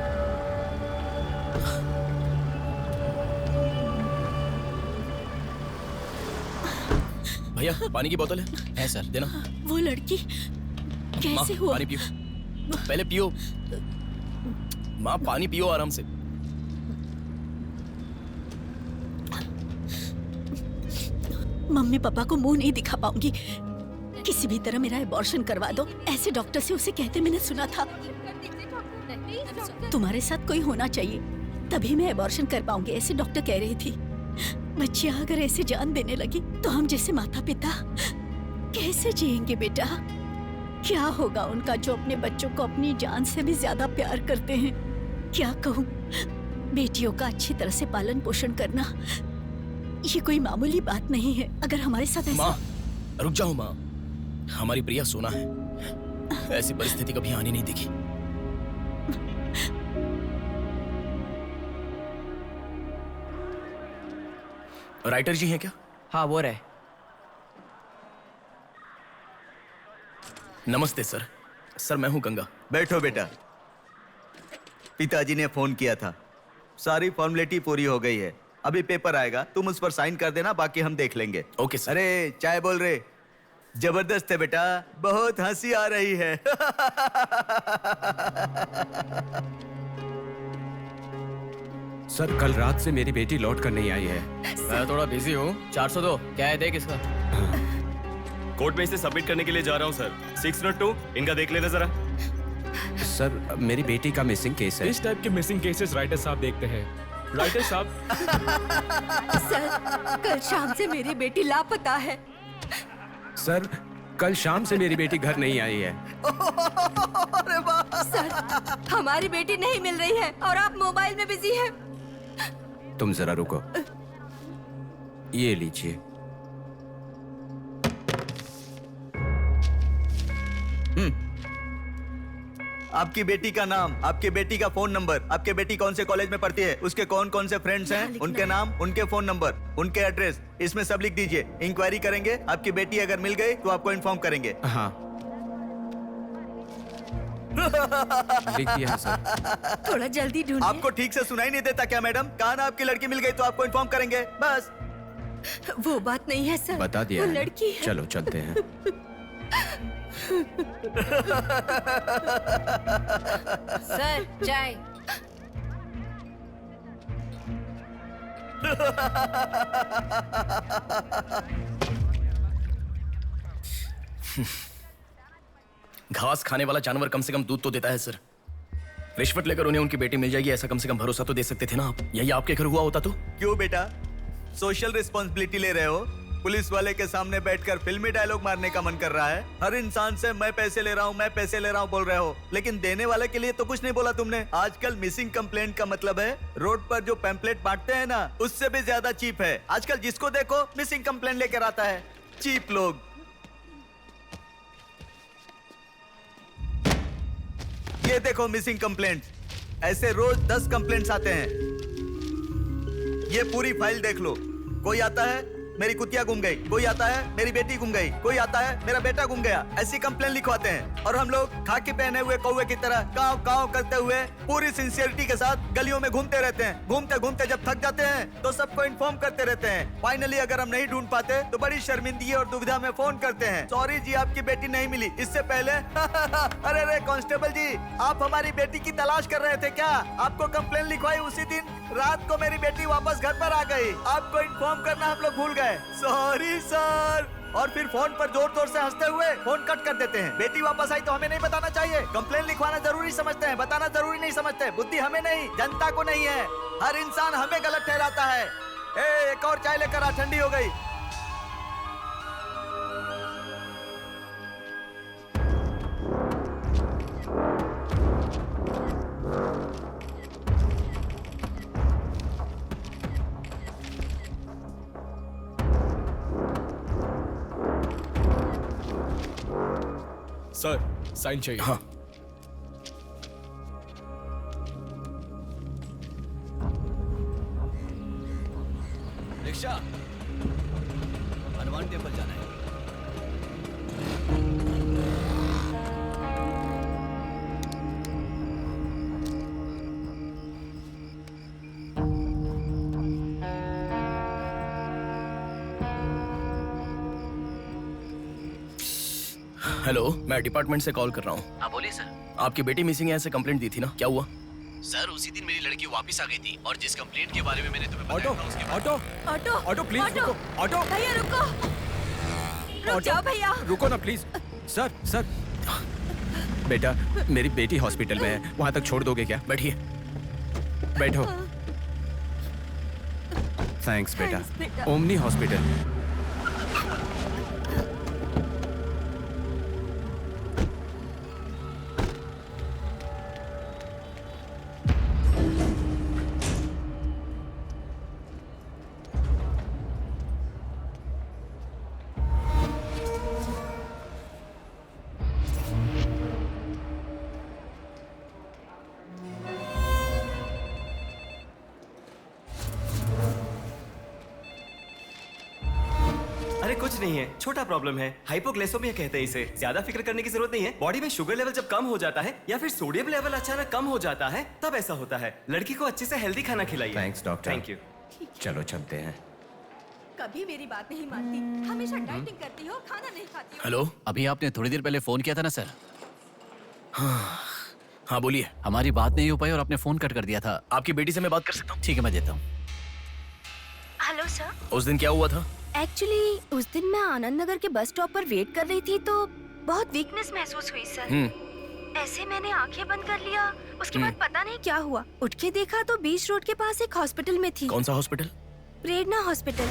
भैया पानी की बोतल है सर, देना। वो लड़की कैसे हुआ? पानी पियो, पहले पियो माँ, पानी पियो आराम से। मम्मी पापा को मुंह नहीं दिखा पाऊंगी। किसी भी तरह मेरा एबॉर्शन करवा दो, ऐसे डॉक्टर से उसे कहते मैंने सुना था। तुम्हारे साथ कोई होना चाहिए, तभी मैं एबॉर्शन कर पाऊंगी, ऐसे डॉक्टर कह रही थी। बच्चियां अगर ऐसे जान देने लगी तो हम जैसे माता पिता कैसे जिएंगे बेटा? क्या होगा उनका जो अपने बच्चों को अपनी जान से भी ज्यादा प्यार करते हैं? क्या कहूँ, बेटियों का अच्छी तरह से पालन पोषण करना ये कोई मामूली बात नहीं है। अगर हमारे साथ ऐसा... माँ रुक जाओ माँ, हमारी प्रिया सोना है, ऐसी परिस्थिति कभी आनी नहीं देखी। राइटर जी हैं क्या? हाँ वो रहे। नमस्ते सर। सर मैं हूं गंगा। बैठो बेटा। पिताजी ने फोन किया था, सारी फॉर्मेलिटी पूरी हो गई है। अभी पेपर आएगा, तुम उस पर साइन कर देना, बाकी हम देख लेंगे। Okay sir. अरे चाय बोल रहे? जबरदस्त है बेटा, बहुत हंसी आ रही है। सर कल रात से मेरी बेटी लौट कर नहीं आई है। मैं थोड़ा बिजी हूँ। 402 क्या है, देख इसका। कोर्ट में इसे सबमिट करने के लिए जा रहा हूँ सर। 602 इनका देख लेना जरा। सर मेरी बेटी का मिसिंग केस है। इस टाइप के मिसिंग केसेस राइटर साहब देखते हैं। राइटर साहब। सर कल शाम से मेरी बेटी लापता है। सर कल शाम से मेरी बेटी घर नहीं आई है। सर हमारी बेटी नहीं मिल रही है और आप मोबाइल में बिजी हैं। तुम जरा रुको, ये लीजिए। आपकी बेटी का नाम, आपकी बेटी का फोन नंबर, आपकी बेटी कौन से कॉलेज में पढ़ती है, उसके कौन कौन से फ्रेंड्स हैं, उनके नाम, उनके फोन नंबर, उनके एड्रेस, इसमें सब लिख दीजिए। इंक्वायरी करेंगे, आपकी बेटी अगर मिल गई तो आपको इन्फॉर्म करेंगे। हाँ लिख दिया है सर। थोड़ा जल्दी ढूंढिए। आपको ठीक से सुनाई नहीं देता क्या मैडम? कहा ना आपकी लड़की मिल गई तो आपको इन्फॉर्म करेंगे, बस। वो बात नहीं है सर, बता दिया वो है। लड़की है। चलो चलते हैं। सर चाय। घास खाने वाला जानवर कम से कम दूध तो देता है सर। रिश्वत लेकर उन्हें उनकी बेटी मिल जाएगी, ऐसा कम से कम भरोसा तो दे सकते थे ना आप। यही आपके घर हुआ होता तो? क्यों बेटा, सोशल रिस्पॉन्सिबिलिटी ले रहे हो? पुलिस वाले के सामने बैठकर फिल्मी डायलॉग मारने का मन कर रहा है? हर इंसान से मैं पैसे ले रहा हूँ, मैं पैसे ले रहा हूँ बोल रहे हो, लेकिन देने वाले के लिए तो कुछ नहीं बोला तुमने। आजकल मिसिंग कंप्लेंट का मतलब है रोड पर जो पैम्पलेट बांटते हैं ना, उससे भी ज्यादा चीप है। आजकल जिसको देखो मिसिंग कंप्लेंट लेकर आता है, चीप लोग। ये देखो मिसिंग कंप्लेंट, ऐसे रोज 10 कंप्लेंट्स आते हैं। ये पूरी फाइल देख लो। कोई आता है मेरी कुतिया गुम गई, कोई आता है मेरी बेटी गुम गई, कोई आता है मेरा बेटा गुम गया, ऐसी कंप्लेंट लिखवाते हैं। और हम लोग खाकी पहने हुए कौवे की तरह काव काव करते हुए पूरी सिंसियरिटी के साथ गलियों में घूमते रहते हैं। घूमते घूमते जब थक जाते हैं तो सबको इन्फॉर्म करते रहते हैं। फाइनली अगर हम नहीं ढूंढ पाते तो बड़ी शर्मिंदगी और दुविधा में फोन करते हैं, सॉरी जी आपकी बेटी नहीं मिली। इससे पहले अरे अरे कांस्टेबल जी, आप हमारी बेटी की तलाश कर रहे थे क्या? आपको कंप्लेंट लिखवाई उसी दिन रात को मेरी बेटी वापस घर पर आ गई, आपको इन्फॉर्म करना हम लोग भूल गए, सॉरी सर। और फिर फोन पर जोर जोर से हंसते हुए फोन कट कर देते हैं। बेटी वापस आई तो हमें नहीं बताना चाहिए। कंप्लेंट लिखवाना जरूरी समझते हैं, बताना जरूरी नहीं समझते। बुद्धि हमें नहीं, जनता को नहीं है। हर इंसान हमें गलत ठहराता है। एक और चाय लेकर आ, ठंडी हो गई। सर साइन चाहिए। हाँ। रिक्शा, हनुमान टेम्पल जाना है। हेलो, मैं डिपार्टमेंट से कॉल कर रहा हूँ। हाँ बोलिए सर। आपकी बेटी मिसिंग है ऐसे कंप्लेंट दी थी ना, क्या हुआ? सर उसी दिन मेरी लड़की वापस आ गई थी और जिस कंप्लेंट के बारे में मैंने तुम्हें ऑटो, बताया था उसके ऑटो, ऑटो ऑटो प्लीज रुको, ऑटो, भैया रुको, रुक जाओ भैया। रुको ना प्लीज। सर सर, बेटा मेरी बेटी हॉस्पिटल में है, वहां तक छोड़ दोगे क्या? बैठिए। बैठो। थैंक्स बेटा। Omni hospital. अरे कुछ नहीं है, छोटा प्रॉब्लम है, हाइपोग्लाइसेमिया कहते हैं इसे। ज्यादा फिक्र करने की जरूरत नहीं है। बॉडी में शुगर लेवल जब कम हो जाता है या फिर सोडियम लेवल अचानक कम हो जाता है तब ऐसा होता है। लड़की को अच्छे से हेल्दी खाना खिलाइए। Thanks doctor. Thank you. चलो चलते हैं। कभी मेरी बात नहीं मानती, हमेशा डाइटिंग करती हो, खाना नहीं खाती हो। हेलो, अभी आपने थोड़ी देर पहले फोन किया था ना सर? हाँ बोलिए। हमारी बात नहीं हो पाई और आपने फोन कट कर दिया था। आपकी बेटी से मैं बात कर सकता हूँ? ठीक है, मैं देता हूँ। Hello sir. उस दिन क्या हुआ था? एक्चुअली उस दिन मैं आनंद नगर के बस स्टॉप पर वेट कर रही थी तो बहुत वीकनेस महसूस हुई सर। ऐसे मैंने आंखें बंद कर लिया, उसके बाद पता नहीं क्या हुआ, उठ के देखा तो बीच रोड के पास एक हॉस्पिटल में थी। कौन सा हॉस्पिटल? प्रेरणा हॉस्पिटल।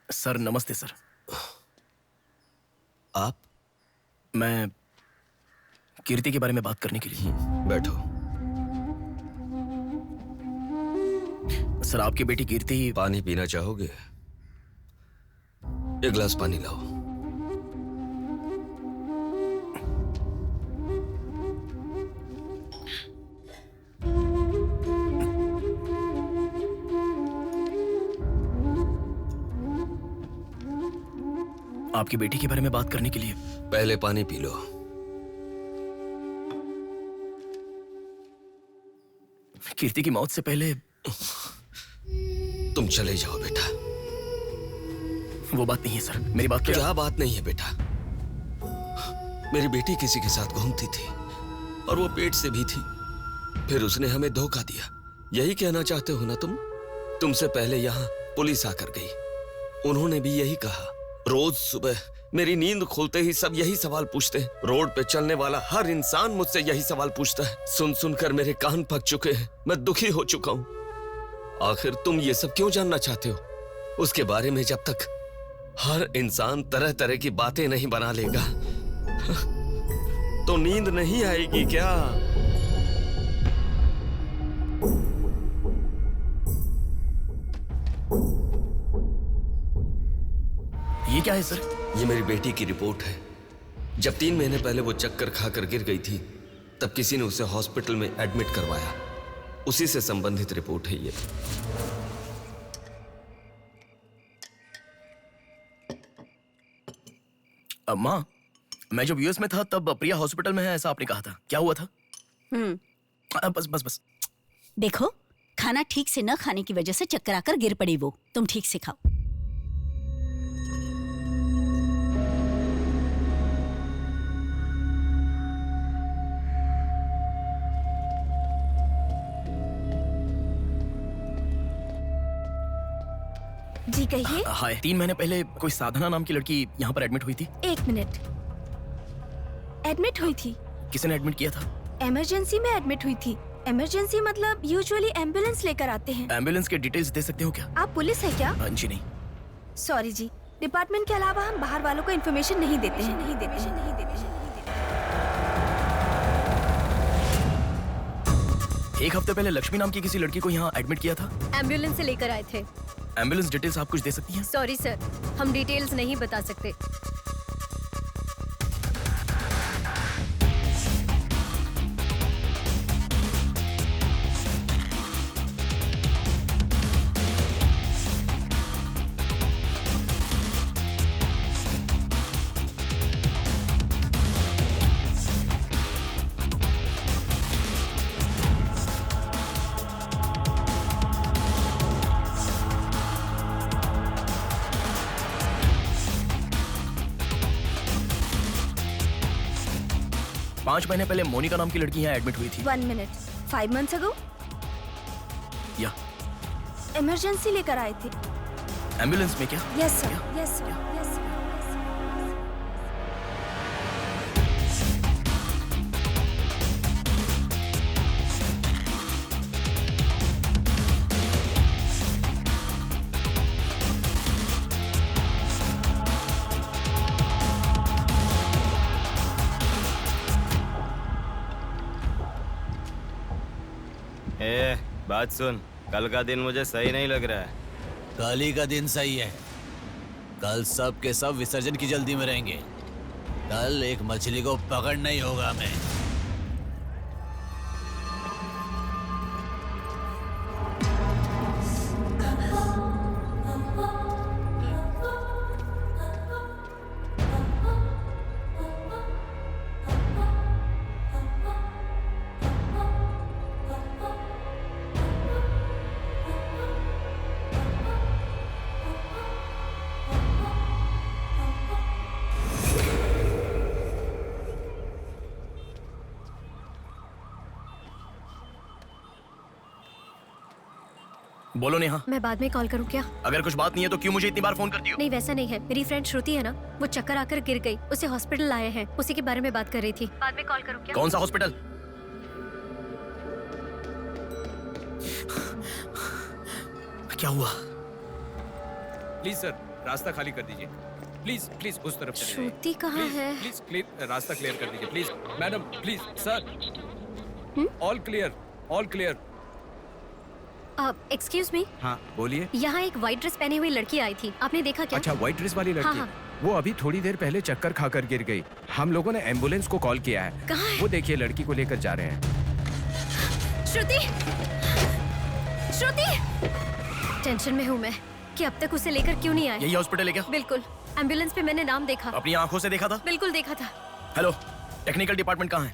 सर नमस्ते सर। आप? मैं कीर्ति के बारे में बात करने के लिए। बैठो। सर आपकी बेटी कीर्ति। पानी पीना चाहोगे? एक गिलास पानी लाओ। आपकी बेटी के बारे में बात करने के लिए। पहले पानी पी लो। कीर्ति की मौत से पहले। तुम चले जाओ बेटा। वो बात नहीं है सर, मेरी बात क्या बात नहीं है बेटा? मेरी बेटी किसी के साथ घूमती थी और वो पेट से भी थी, फिर उसने हमें धोखा दिया। यही कहना चाहते हो ना तुम? तुमसे पहले यहाँ पुलिस आकर गई, उन्होंने भी यही कहा। रोज सुबह मेरी नींद खुलते ही सब यही सवाल पूछते हैं। रोड पे चलने वाला हर इंसान मुझसे यही सवाल पूछता है। सुन सुनकर मेरे कान पक चुके हैं, मैं दुखी हो चुका हूं। आखिर तुम ये सब क्यों जानना चाहते हो? उसके बारे में जब तक हर इंसान तरह तरह की बातें नहीं बना लेगा तो नींद नहीं आएगी क्या? ये क्या है सर? ये मेरी बेटी की रिपोर्ट है। जब 3 महीने पहले वो चक्कर खाकर गिर गई थी तब किसी ने उसे हॉस्पिटल में एडमिट करवाया। उसी से संबंधित रिपोर्ट है ये। माँ, मैं जब यूएस में था तब प्रिया हॉस्पिटल में है ऐसा आपने कहा था, क्या हुआ था? बस बस बस। देखो, खाना ठीक से न खाने की वजह से चक्कर आकर गिर पड़ी वो। तुम ठीक से खाओ। जी कहिए। हाय। 3 महीने पहले कोई साधना नाम की लड़की यहाँ पर एडमिट हुई थी। 1 मिनट। एडमिट हुई थी? किसने एडमिट किया था? इमरजेंसी में एडमिट हुई थी। इमरजेंसी मतलब यूजुअली एम्बुलेंस लेकर आते हैं। एम्बुलेंस के डिटेल्स दे सकते हो क्या? आप पुलिस है क्या? जी नहीं। सॉरी जी, डिपार्टमेंट के अलावा हम बाहर वालों को इन्फॉर्मेशन नहीं देते हैं। एक हफ्ते पहले लक्ष्मी नाम की किसी लड़की को यहाँ एडमिट किया था। एम्बुलेंस से लेकर आए थे। एम्बुलेंस डिटेल्स आप कुछ दे सकती हैं? सॉरी सर, हम डिटेल्स नहीं बता सकते। पाँच महीने पहले मोनिका नाम की लड़की यहाँ एडमिट हुई थी। 1 minute, 5 months ago? या इमरजेंसी लेकर आए थे। एम्बुलेंस में क्या? Yes sir, yes sir, yes sir. बात सुन, कल का दिन मुझे सही नहीं लग रहा है। कल ही का दिन सही है। कल सब के सब विसर्जन की जल्दी में रहेंगे। कल एक मछली को पकड़ना ही होगा हमें। बोलो नेहा। मैं बाद में कॉल करूँ क्या? अगर कुछ बात नहीं है तो क्यों मुझे इतनी बार फोन करती हो? नहीं वैसा नहीं है, मेरी फ्रेंड श्रुति है ना, वो चक्कर आकर गिर गई, उसे हॉस्पिटल लाए हैं, उसी के बारे में बात कर रही थी। बाद में कॉल करूँ क्या? कौन सा हॉस्पिटल? क्या हुआ? प्लीज सर, रास्ता खाली कर दीजिए। प्लीज प्लीज उस तरफ चले जाइए। श्रुति कहाँ है? प्लीज क्लियर, रास्ता क्लियर कर दीजिए please. Madam please sir, all clear, all clear. Excuse me. हाँ बोलिए। यहाँ एक व्हाइट ड्रेस पहनी हुई लड़की आई थी, आपने देखा क्या? अच्छा, व्हाइट ड्रेस वाली लड़की? हाँ। वो अभी थोड़ी देर पहले चक्कर खाकर गिर गई। हम लोगों ने एम्बुलेंस को कॉल किया है। कहाँ है? वो देखिए लड़की को लेकर जा रहे हैं। श्रुति, श्रुति! टेंशन में हूँ मैं कि अब तक उसे लेकर क्यों नहीं आए। यही हॉस्पिटल है क्या? बिल्कुल, एम्बुलेंस पे मैंने नाम देखा। अपनी आंखों से देखा था? बिल्कुल देखा था। हेलो, टेक्निकल डिपार्टमेंट कहाँ है?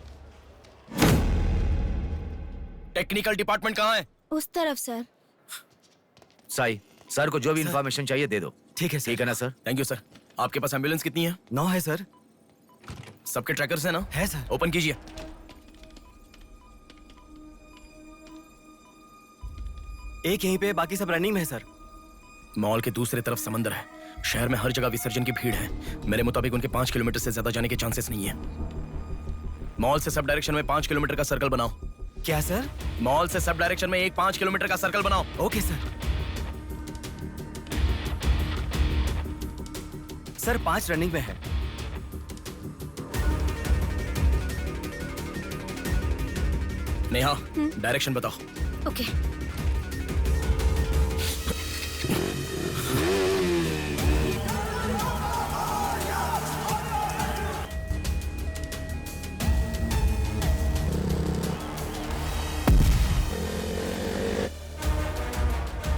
टेक्निकल डिपार्टमेंट कहाँ है? उस तरफ सर। साई, सर को जो भी इंफॉर्मेशन चाहिए दे दो। ठीक है सर। ठीक है ना सर? Thank you sir. आपके पास एम्बुलेंस कितनी है? 9 है सर। सबके ट्रैकर्स है ना? है सर। ओपन कीजिए। एक यहीं पे, बाकी सब रनिंग में है सर। मॉल के दूसरे तरफ समंदर है। शहर में हर जगह विसर्जन की भीड़ है। मेरे मुताबिक उनके 5 किलोमीटर से ज्यादा जाने के चांसेस नहीं है। मॉल से सब डायरेक्शन में 5 किलोमीटर का सर्कल बनाओ। क्या सर? मॉल से सब डायरेक्शन में एक 5 किलोमीटर का सर्कल बनाओ। Okay sir. सर 5 रनिंग में है। नेहा, डायरेक्शन बताओ। ओके।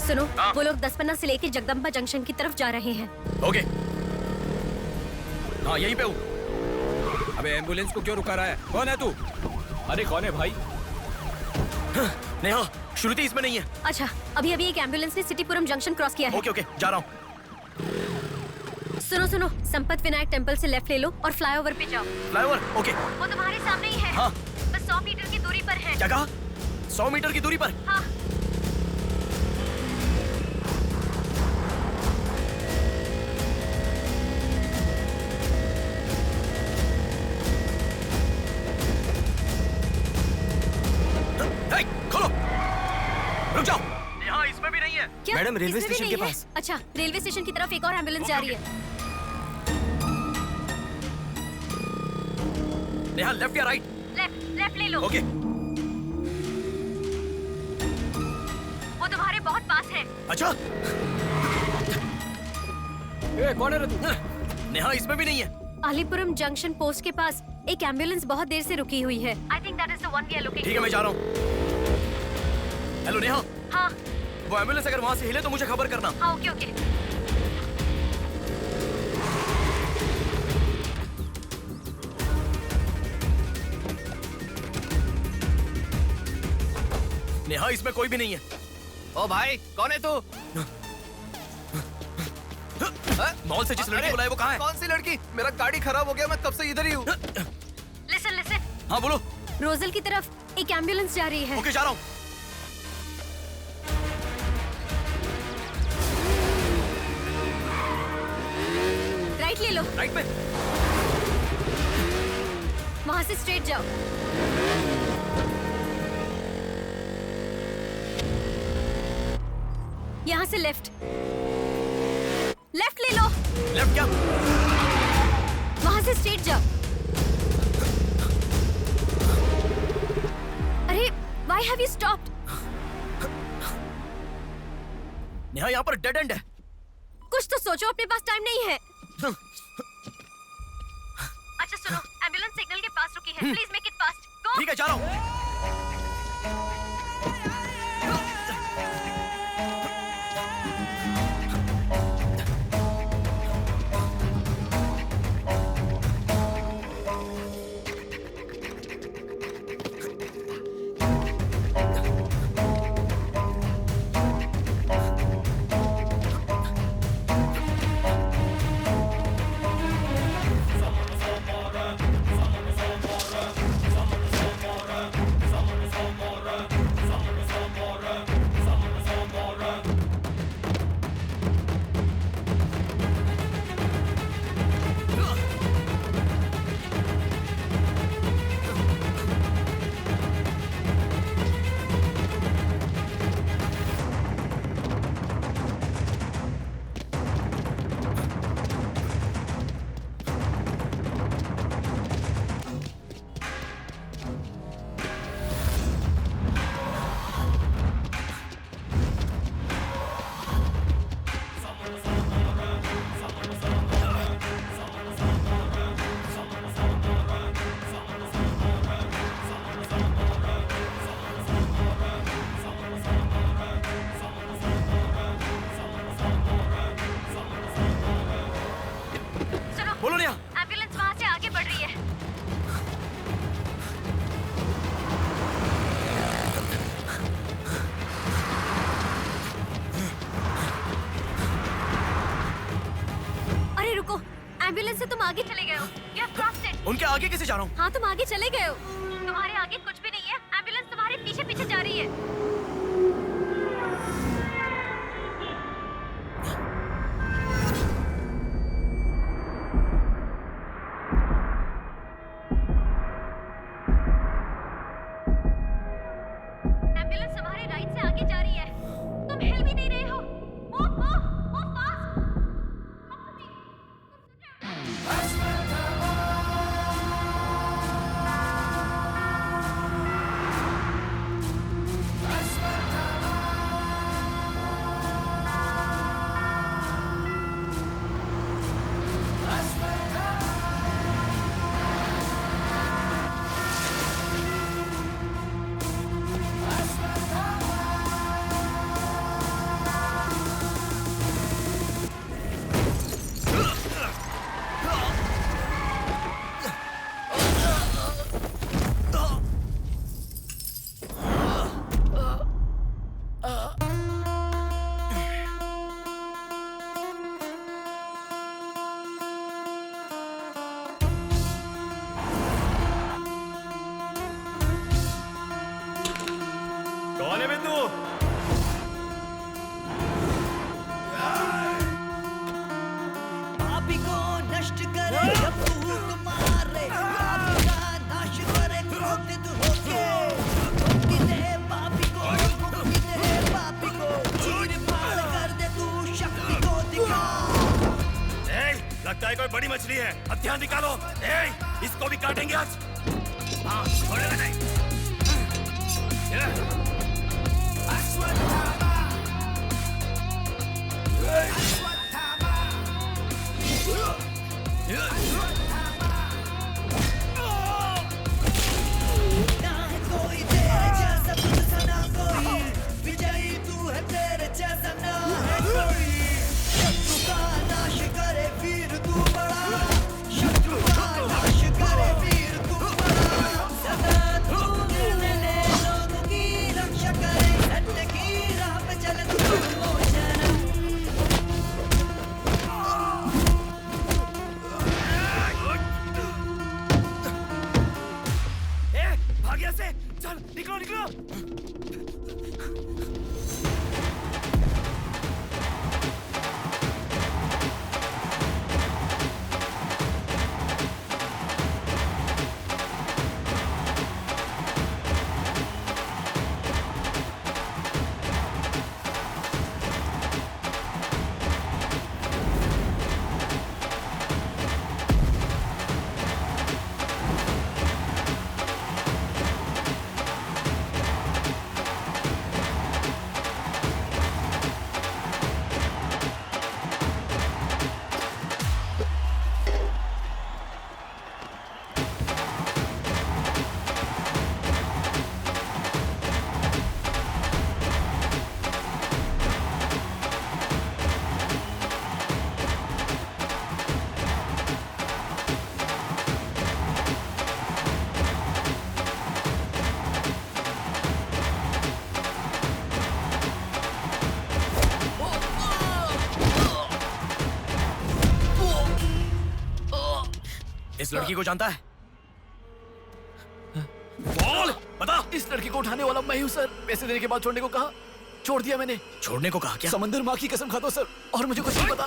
सुनो, वो लोग 10 से लेके जगदम्बा जंक्शन की तरफ जा रहे हैं। ओके। हाँ यहीं पे हूँ। अबे एम्बुलेंस को क्यों रुका रहा है? कौन है तू? अरे कौन है भाई? नेहा, श्रुति इसमें नहीं है। अच्छा, अभी अभी एक एम्बुलेंस ने सिटीपुरम जंक्शन क्रॉस किया है। ओके ओके, जा रहा हूँ। सुनो सुनो, संपत विनायक टेम्पल से लेफ्ट ले लो और फ्लाईओवर पे जाओ। फ्लाईओवर? ओके। वो तुम्हारे सामने ही है। हाँ। बस 100 मीटर की दूरी पर है। क्या कहा? 100 मीटर की दूरी पर? हाँ। खोलो, रुक जाओ। यहाँ इसमें भी नहीं है। क्या? मैडम, रेलवे इसमें भी स्टेशन के नहीं है? पास। अच्छा, रेलवे स्टेशन की तरफ एक और एम्बुलेंस जा रही है। नेहा, लेफ्ट या राइट? लेफ्ट, लेफ्ट ले लो। ओके। अच्छा कौन है रे तू? नेहा इसमें भी नहीं है। अलीपुरम जंक्शन पोस्ट के पास एक एम्बुलेंस बहुत देर से रुकी हुई है। I think that is the one we are looking ठीक है, मैं जा रहा हूँ। हेलो नेहा। हाँ। वो एम्बुलेंस अगर वहाँ से हिले तो मुझे खबर करना। हाँ, ओके ओके। नेहा इसमें कोई भी नहीं है। ओ भाई कौन है तू? मॉल से जिस लड़की को लाया वो कहाँ है? कौन सी लड़की? मेरा गाड़ी खराब हो गया, मैं तब से इधर ही हूँ। Listen listen. हाँ बोलो। रोजल की तरफ एक एम्बुलेंस जा रही है। ओके, जा रहा हूँ। राइट ले लो। राइट पे। वहाँ से स्ट्रेट जाओ। यहाँ से लेफ्ट। लेफ्ट ले लो। लेफ्ट क्या? वहाँ से स्ट्रेट जाओ। अरे, why have you stopped? Neha यहाँ पर डेड एंड है। कुछ तो सोचो, अपने पास टाइम नहीं है। अच्छा सुनो, एम्बुलेंस सिग्नल के पास रुकी है। Please make it fast. Go. ठीक है, जा रहा हूँ। बोलो नेहा। एम्बुलेंस वहाँ से आगे बढ़ रही है। अरे रुको, एम्बुलेंस से तुम आगे चले गए हो। You have crossed it. उनके आगे कैसे जा रहा हूँ? हाँ, तुम आगे चले गए हो। तुम्हारे आगे कुछ भी नहीं है। एम्बुलेंस तुम्हारे पीछे पीछे जा रही है। एम्बुलेंस तुम्हारे राइट से आगे जा रही है। तुम हिल भी नहीं रहे हो। Move, move, move fast. कौन है बे तू? पापी को नष्ट करे फूक मारे, पापी का नाश करे क्रोधित होके। मुक्ति दे पापी को, मुक्ति दे पापी को, चीर फाड़ कर दे तू शक्ति को दिखा। लगता है कोई बड़ी मछली है, हथियार निकालो। इसको भी काटेंगे आज। हाँ, छोड़ेगा नहीं। ना है कोई तेरे जैसा तुझसा ना कोई विजयी तू है तेरे जैसा ना है कोई शत्रु का नाश करे वीर तू बड़ा शत्रु का नाश करे वीर तू बड़ा सदा तू निर्णय ले लोगों की रक्षा करे सत्य की राह पे चले तू निर्मोचन भाग यहाँ से चल निकलो निकलो इस लड़की को जानता है? बोल बता। इस लड़की को उठाने वाला मैं हूँ सर। पैसे देने के बाद छोड़ने को कहा, छोड़ दिया मैंने। छोड़ने को कहा क्या? समंदर माँ की कसम खाता हूँ सर, और मुझे कुछ नहीं पता।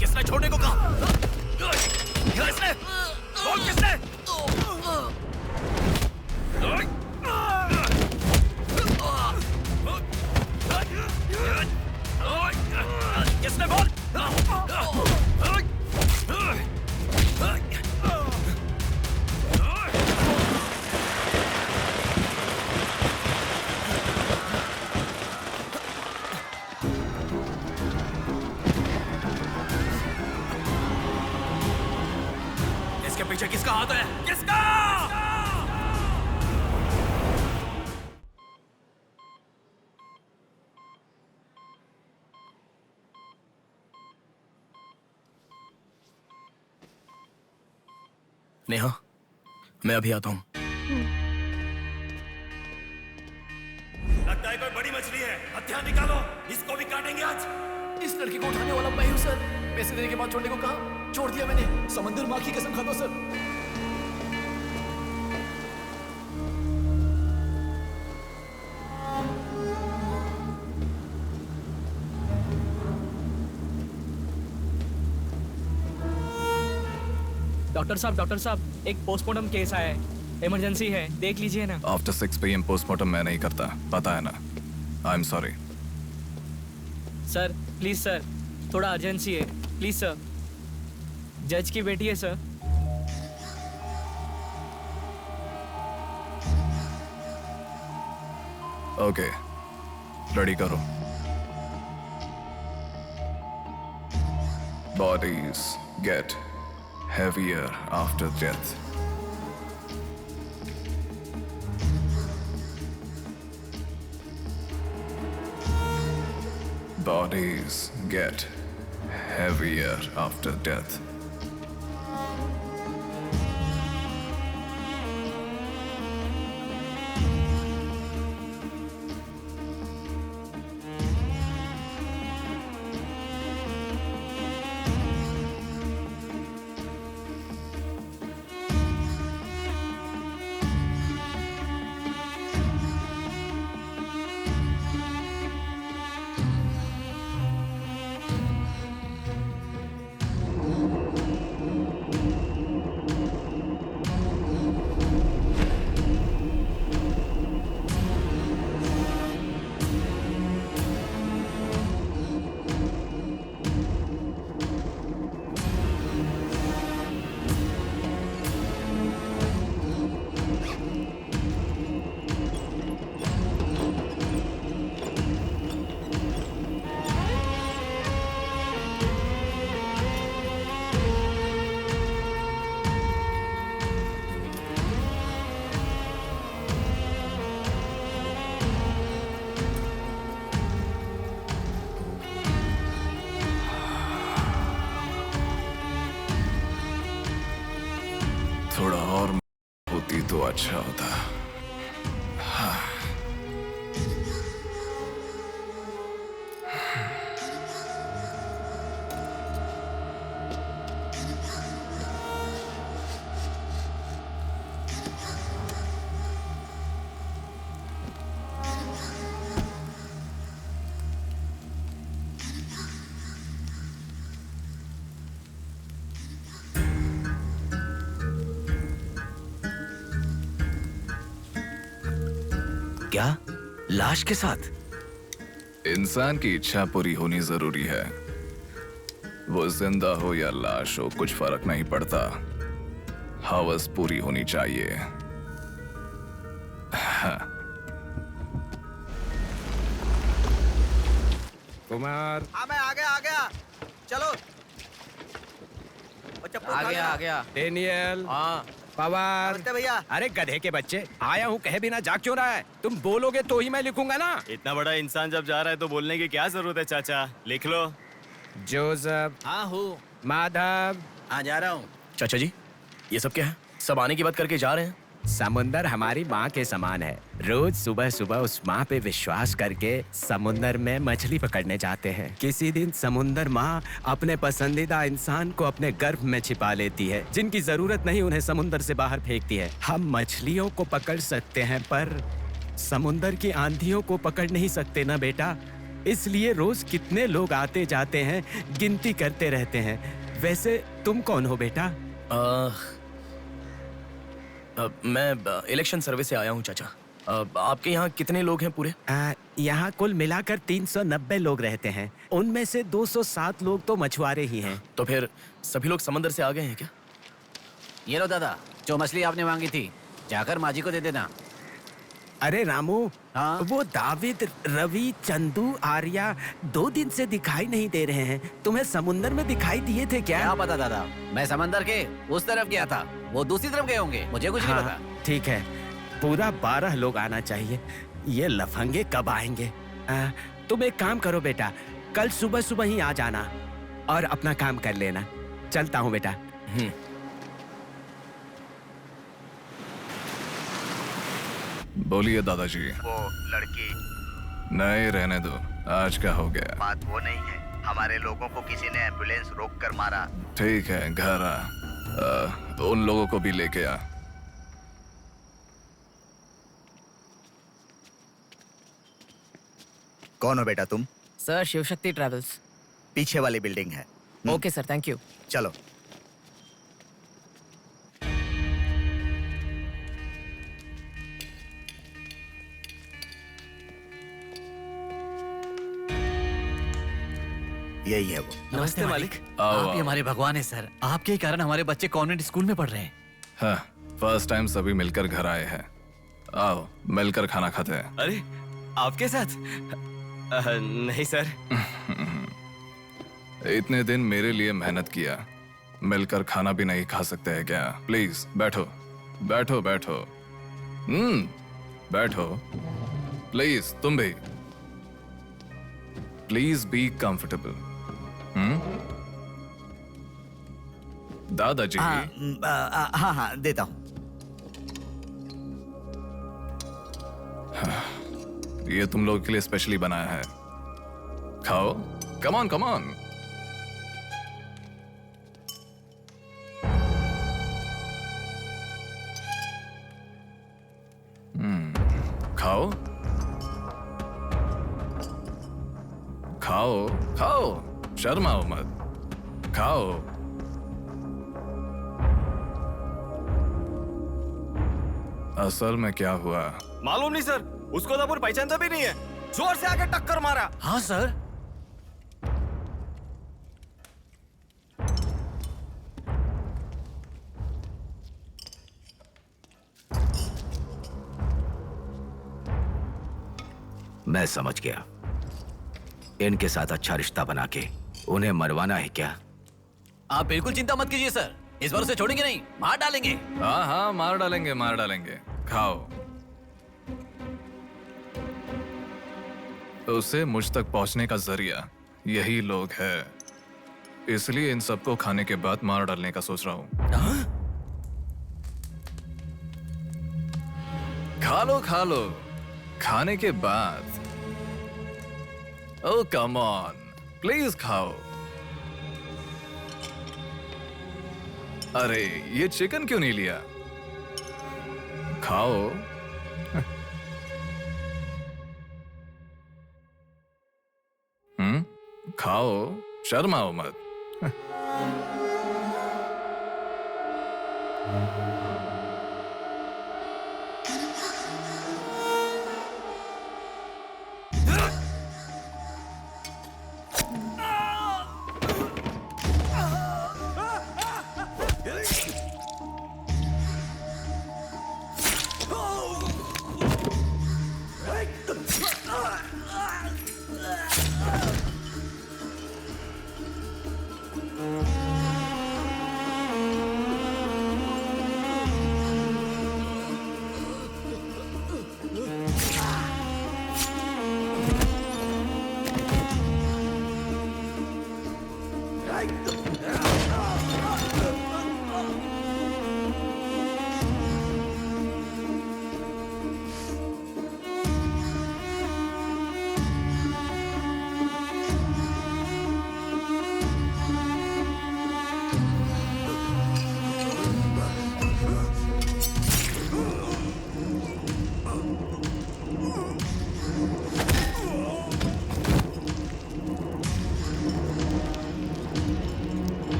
किसने छोड़ने को कहा? किसने? बोल किसने? किसने बोल? इसके पीछे किसका हाथ है? किसका? नेहा, मैं अभी आता हूं। लगता है कोई बड़ी मछली है। हथियार निकालो, इसको भी काटेंगे आज। इस लड़की को उठाने वाला मैं हूँ सर। पैसे देने के बाद छोड़ने को कहा, छोड़ दिया मैंने। समंदर माँ की कसम खाता हूँ सर। डॉक्टर साहब एक पोस्टमार्टम केस आया है, इमरजेंसी है, देख लीजिए ना। आफ्टर 6 PM पोस्टमार्टम मैं नहीं करता, पता है ना। I am sorry. Sir please sir, थोड़ा अर्जेंसी है, प्लीज सर। जज की बेटी है सर। ओके, रेडी करो। Bodies get heavier after death. Bodies get heavier after death. अच्छा होता। हाँ। क्या? लाश के साथ? इंसान की इच्छा पूरी होनी जरूरी है। वो जिंदा हो या लाश हो, कुछ फर्क नहीं पड़ता। हवस पूरी होनी चाहिए। हाँ। कुमार, हाँ मैं आ गया। चलो। आ गया। डेनियल, हाँ पवार। भैया। अरे गधे के बच्चे, आया हूँ कहे बिना जाग क्यों रहा है? तुम बोलोगे तो ही मैं लिखूंगा ना। इतना बड़ा इंसान जब जा रहा है तो बोलने की क्या जरूरत है चाचा? लिख लो। जोसेफ। हाँ हूँ। माधव। हाँ जा रहा हूँ। चाचा जी, ये सब क्या है? सब आने की बात करके जा रहे हैं। समुंदर हमारी माँ के समान है। रोज सुबह सुबह उस माँ पे विश्वास करके समुंदर में मछली पकड़ने जाते हैं। किसी दिन समुंदर माँ अपने पसंदीदा इंसान को अपने गर्भ में छिपा लेती है। जिनकी जरूरत नहीं उन्हें समुंदर से बाहर फेंकती है। हम मछलियों को पकड़ सकते हैं पर समुंदर की आंधियों को पकड़ नहीं सकते ना बेटा। इसलिए रोज कितने लोग आते जाते हैं, गिनती करते रहते हैं। वैसे तुम कौन हो बेटा? मैं इलेक्शन सर्वे से आया हूँ चाचा। आपके यहाँ कितने लोग हैं पूरे? यहाँ कुल मिलाकर 390 लोग रहते हैं। उनमें से 207 लोग तो मछुआरे ही हैं। तो फिर सभी लोग समंदर से आ गए हैं क्या? ये लो दादा, जो मछली आपने मांगी थी, जाकर माँ जी को दे देना। अरे रामू, हाँ? वो दाविद, रवि, चंदू, आर्या 2 दिन से दिखाई नहीं दे रहे हैं। तुम्हें समुंदर में दिखाई दिए थे क्या? पता दादा, मैं समंदर के उस तरफ गया था, वो दूसरी तरफ गए होंगे, मुझे कुछ नहीं पता। ठीक है, पूरा 12 लोग आना चाहिए। ये लफंगे कब आएंगे? तुम एक काम करो बेटा, कल सुबह सुबह ही आ जाना और अपना काम कर लेना। चलता हूँ बेटा। बोलिए दादाजी। वो लड़की। नहीं, रहने दो। आज क्या हो गया? बात वो नहीं है, हमारे लोगों को किसी ने एम्बुलेंस रोक कर मारा। ठीक है, घर आ। उन लोगों को भी लेके आ। कौन हो बेटा तुम? Sir, Shivshakti travels. पीछे वाली बिल्डिंग है। Okay sir, thank you. चलो। यही है वो। नमस्ते मालिक। आओ, आप आओ। ही हमारे भगवान है सर। आपके ही कारण हमारे बच्चे कॉन्वेंट स्कूल में पढ़ रहे हैं। हाँ, फर्स्ट टाइम सभी मिलकर घर आए हैं। आओ, मिलकर खाना खाते हैं। अरे आपके साथ? नहीं सर। इतने दिन मेरे लिए मेहनत किया, मिलकर खाना भी नहीं खा सकते हैं क्या? प्लीज बैठो बैठो बैठो। बैठो प्लीज। तुम भी प्लीज बी कंफर्टेबल। दादाजी। हाँ देता हूँ। ये तुम लोगों के लिए स्पेशली बनाया है, खाओ। Come on come on. खाओ खाओ खाओ, शर्माओ मत, खाओ। असल में क्या हुआ मालूम नहीं सर, उसको तो पहचानता भी नहीं है। जोर से आके टक्कर मारा। हाँ सर। मैं समझ गया। इनके साथ अच्छा रिश्ता बना के उन्हें मरवाना है क्या? आप बिल्कुल चिंता मत कीजिए सर, इस बार उसे छोड़ेंगे नहीं, मार डालेंगे। हाँ हाँ, मार डालेंगे मार डालेंगे। खाओ। उसे मुझ तक पहुंचने का जरिया यही लोग है, इसलिए इन सबको खाने के बाद मार डालने का सोच रहा हूं। खा लो खाने के बाद। ओह कम ऑन, प्लीज खाओ। अरे ये चिकन क्यों नहीं लिया? खाओ। खाओ, शर्माओ मत।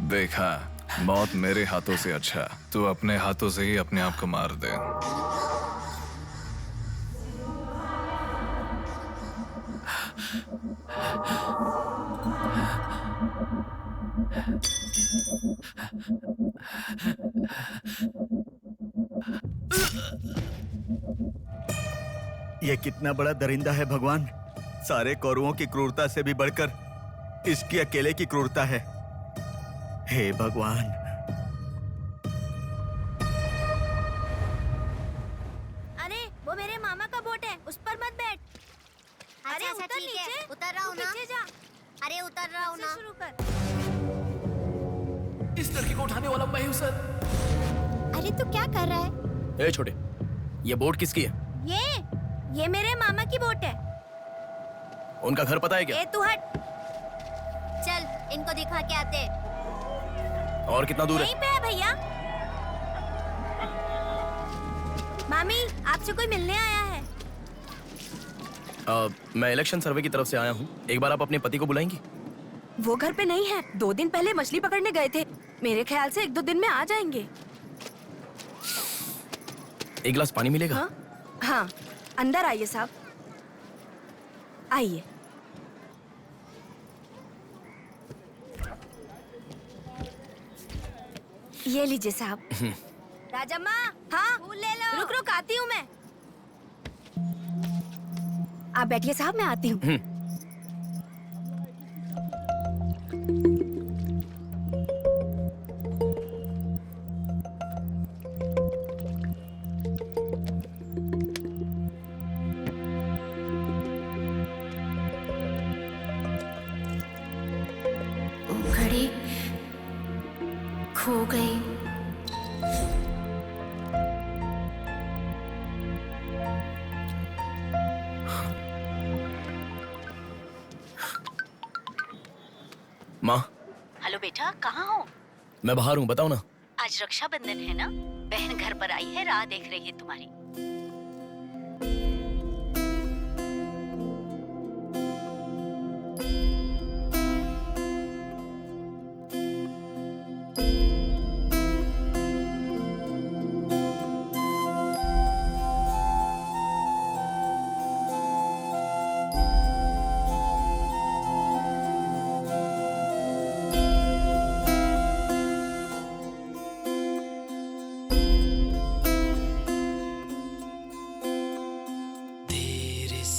देखा, मौत मेरे हाथों से अच्छा तू अपने हाथों से ही अपने आप को मार दे। ये कितना बड़ा दरिंदा है भगवान। सारे कौरवों की क्रूरता से भी बढ़कर इसकी अकेले की क्रूरता है। हे भगवान। अरे वो मेरे मामा का बोट है, उस पर मत बैठ। अरे अच्छा, उतर ठीक है, नीचे, उतर रहा हूँ तू ना। पीछे जा। अरे उतर रहा हूँ फिर ना। से शुरू कर। इस लड़की को उठाने वाला मैं हूँ सर। अरे तू क्या कर रहा है? ए छोटे, ये बोट किसकी है? ये मेरे मामा की बोट है। उनका घर पता है क्या? ए तू हट। चल इनको दिखा के आते। और कितना दूर है? यहीं पे है भैया। मामी आपसे कोई मिलने आया है। मैं इलेक्शन सर्वे की तरफ से आया हूँ। एक बार आप अपने पति को बुलाएंगी? वो घर पे नहीं है, 2 दिन पहले मछली पकड़ने गए थे। मेरे ख्याल से 1-2 दिन में आ जाएंगे। एक गिलास पानी मिलेगा? हाँ, अंदर आइए साहब, आइए। ये लीजिए साहब। राजम्मा, हाँ फूल ले लो। रुक रुक आती हूँ मैं। आप बैठिए साहब, मैं आती हूँ। घड़ी खो गई। माँ, हेलो बेटा, कहाँ हो? मैं बाहर हूँ, बताओ ना। आज रक्षाबंधन है ना, बहन घर पर आई है, राह देख रही है तुम्हारी।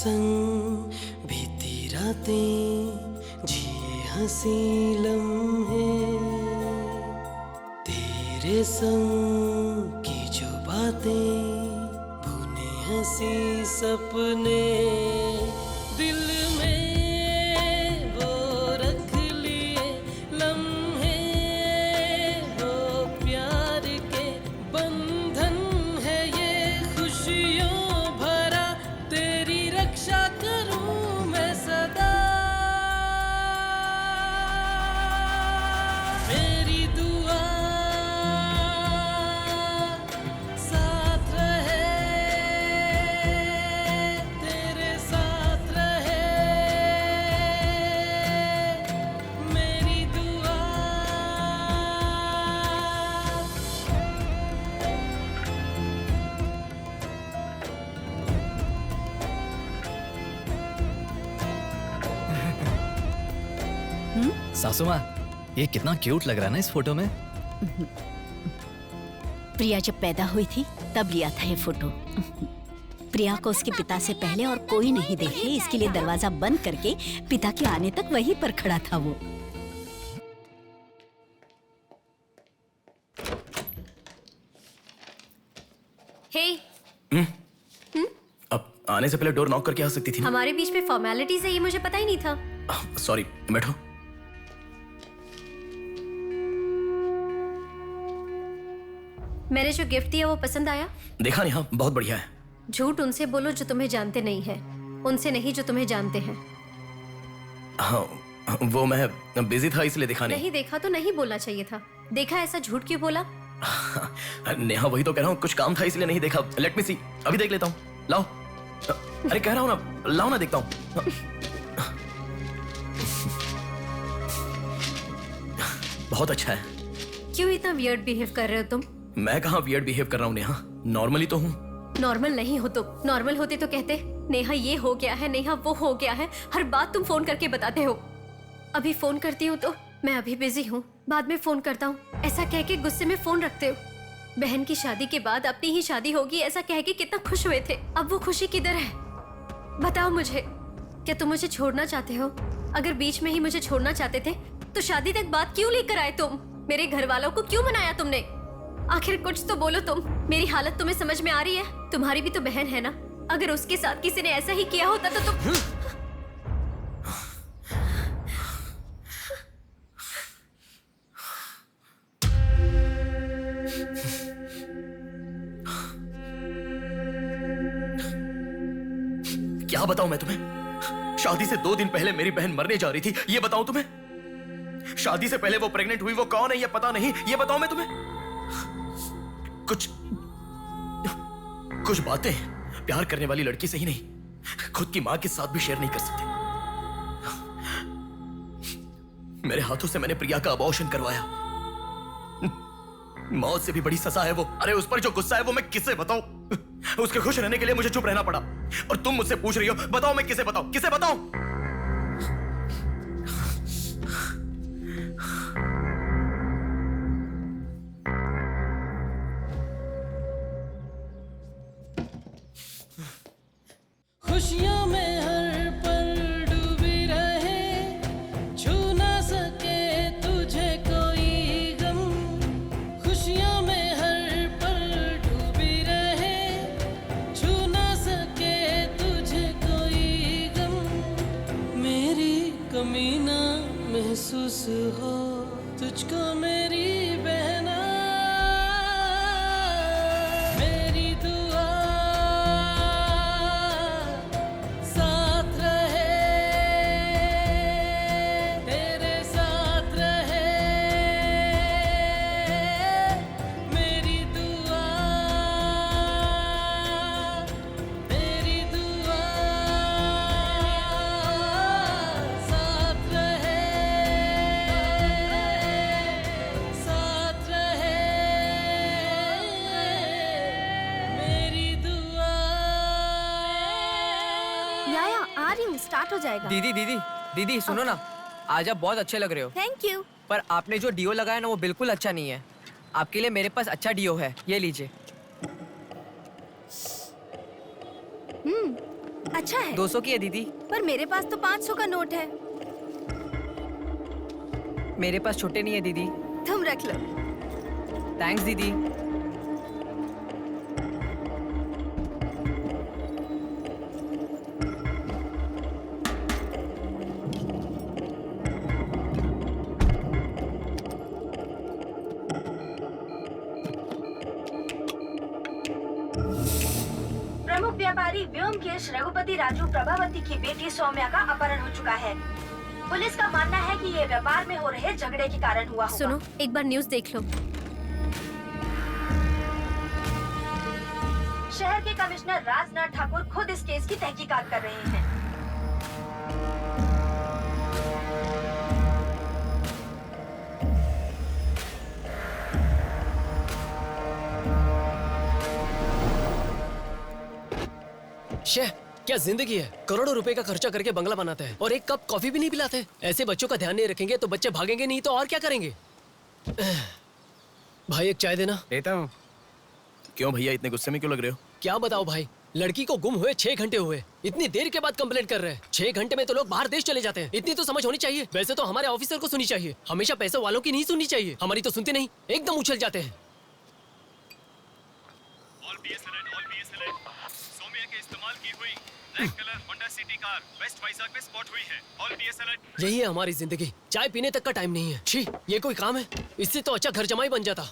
संग बीती रातें जिए हंसी लम्हे, तेरे संग की जो बातें बुने हंसी सपने, दिल में वो रख लिए लम्हे, वो प्यार के बंधन है ये खुशियों भरा, तेरी रक्षा करूं मैं सदा, मेरी दुआ साथ रहे, तेरे साथ रहे, मेरी दुआ। सासू माँ, ये कितना क्यूट लग रहा है ना इस फोटो में। प्रिया जब पैदा हुई थी तब लिया था ये फोटो। प्रिया को उसके पिता से पहले और कोई नहीं देखे, इसके लिए दरवाजा बंद करके पिता के आने तक वहीं पर खड़ा था वो। हे, अब आने से पहले डोर नॉक करके आ सकती थी ना? हमारे बीच में फॉर्मेलिटीज है, ये मुझे पता ही नहीं था। सॉरी, बैठो। मैंने जो गिफ्ट दिया वो पसंद आया? देखा नहीं, हाँ बहुत बढ़िया है। झूठ उनसे बोलो जो तुम्हें जानते नहीं है, उनसे नहीं जो तुम्हें जानते हैं। हाँ, वो मैं बिजी था इसलिए देखा नहीं। नहीं देखा तो नहीं बोलना चाहिए था। देखा ऐसा झूठ क्यों बोला? नेहा वही तो कह रहा हूँ, कुछ काम था इसलिए नहीं देखा। लेट मी सी, अभी देख लेता हूँ। लाओ। अरे कह रहा हूँ ना, लाओ ना, देखता हूँ। बहुत अच्छा है। क्यों इतना वियर्ड बिहेव कर रहे हो तुम? मैं कहाँ वियर्ड बिहेव कर रहा हूँ नेहा, नॉर्मली तो हूँ। नॉर्मल नहीं हो तुम। नॉर्मल होते तो कहते नेहा ये हो गया है, नेहा वो हो गया है, हर बात तुम फोन करके बताते हो। अभी फोन करती हूँ तो मैं अभी बिजी हूँ, बाद में फोन करता हूँ, ऐसा कह के गुस्से में फोन रखते हो। बहन की शादी के बाद अपनी ही शादी होगी ऐसा कह के कितना खुश हुए थे, अब वो खुशी किधर है? बताओ मुझे, क्या तुम मुझे छोड़ना चाहते हो? अगर बीच में ही मुझे छोड़ना चाहते थे तो शादी तक बात क्यों लेकर आए तुम? मेरे घर वालों को क्यों मनाया तुमने? आखिर कुछ तो बोलो तुम। मेरी हालत तुम्हें समझ में आ रही है? तुम्हारी भी तो बहन है ना, अगर उसके साथ किसी ने ऐसा ही किया होता तो तुम क्या बताऊं मैं तुम्हें? शादी से 2 दिन पहले मेरी बहन मरने जा रही थी, ये बताऊं तुम्हें? शादी से पहले वो प्रेग्नेंट हुई, वो कौन है ये पता नहीं, ये बताऊं मैं तुम्हें? कुछ बातें प्यार करने वाली लड़की से ही नहीं, खुद की मां के साथ भी शेयर नहीं कर सकते। मेरे हाथों से मैंने प्रिया का अबॉर्शन करवाया। मौत से भी बड़ी सजा है वो। अरे उस पर जो गुस्सा है वो मैं किसे बताऊं? उसके खुश रहने के लिए मुझे चुप रहना पड़ा, और तुम मुझसे पूछ रही हो बताओ मैं किसे बताऊं, किसे बताऊं? खुशियों में हर पल डूबी रहे, छू ना सके तुझे कोई गम। खुशियों में हर पल डूबी रहे, छू ना सके तुझे कोई गम। मेरी कमी ना महसूस हो तुझको मेरी बहना, मेरी दुआ साथ रहे, तेरे साथ रहे, मेरी दुआ, मेरी दुआ साथ रहे, साथ रहे, मेरी दुआ। याया आ रही हूँ, स्टार्ट हो जाएगा। दीदी दीदी दीदी सुनो ना, आज आप बहुत अच्छे लग रहे हो। Thank you. पर आपने जो डियो लगाया ना वो बिल्कुल अच्छा नहीं है। आपके लिए मेरे पास अच्छा डियो है, ये लीजिए। अच्छा है। 200 की है दीदी। पर मेरे पास तो 500 का नोट है। मेरे पास छोटे नहीं है दीदी। तुम रख लो। थैंक्स दीदी। प्रमुख व्यापारी व्योमकेश रघुपति राजू प्रभावती की बेटी सौम्या का अपहरण हो चुका है। पुलिस का मानना है कि ये व्यापार में हो रहे झगड़े के कारण हुआ होगा। सुनो, एक बार न्यूज़ देख लो। शहर के कमिश्नर राजनाथ ठाकुर खुद इस केस की तहकीकात कर रहे हैं। शे, क्या जिंदगी है। करोड़ों रुपए का खर्चा करके बंगला बनाते हैं और एक कप कॉफी भी नहीं पिलाते। ऐसे बच्चों का ध्यान नहीं रखेंगे तो बच्चे भागेंगे नहीं तो और क्या करेंगे। भाई एक चाय देना। देता हूँ। क्यों भैया इतने गुस्से में क्यों लग रहे हो? क्या बताओ भाई, लड़की को गुम हुए 6 घंटे हुए, इतनी देर के बाद कंप्लेंट कर रहे हैं। 6 घंटे में तो लोग बाहर देश चले जाते हैं। इतनी तो समझ होनी चाहिए। वैसे तो हमारे ऑफिसर को सुनी चाहिए, हमेशा पैसे वालों की नहीं सुननी चाहिए। हमारी तो सुनते नहीं, एकदम उछल जाते हैं। यही है हमारी जिंदगी। चाय पीने तक का टाइम नहीं है। छी, ये कोई काम है? इससे तो अच्छा घर जमाई बन जाता।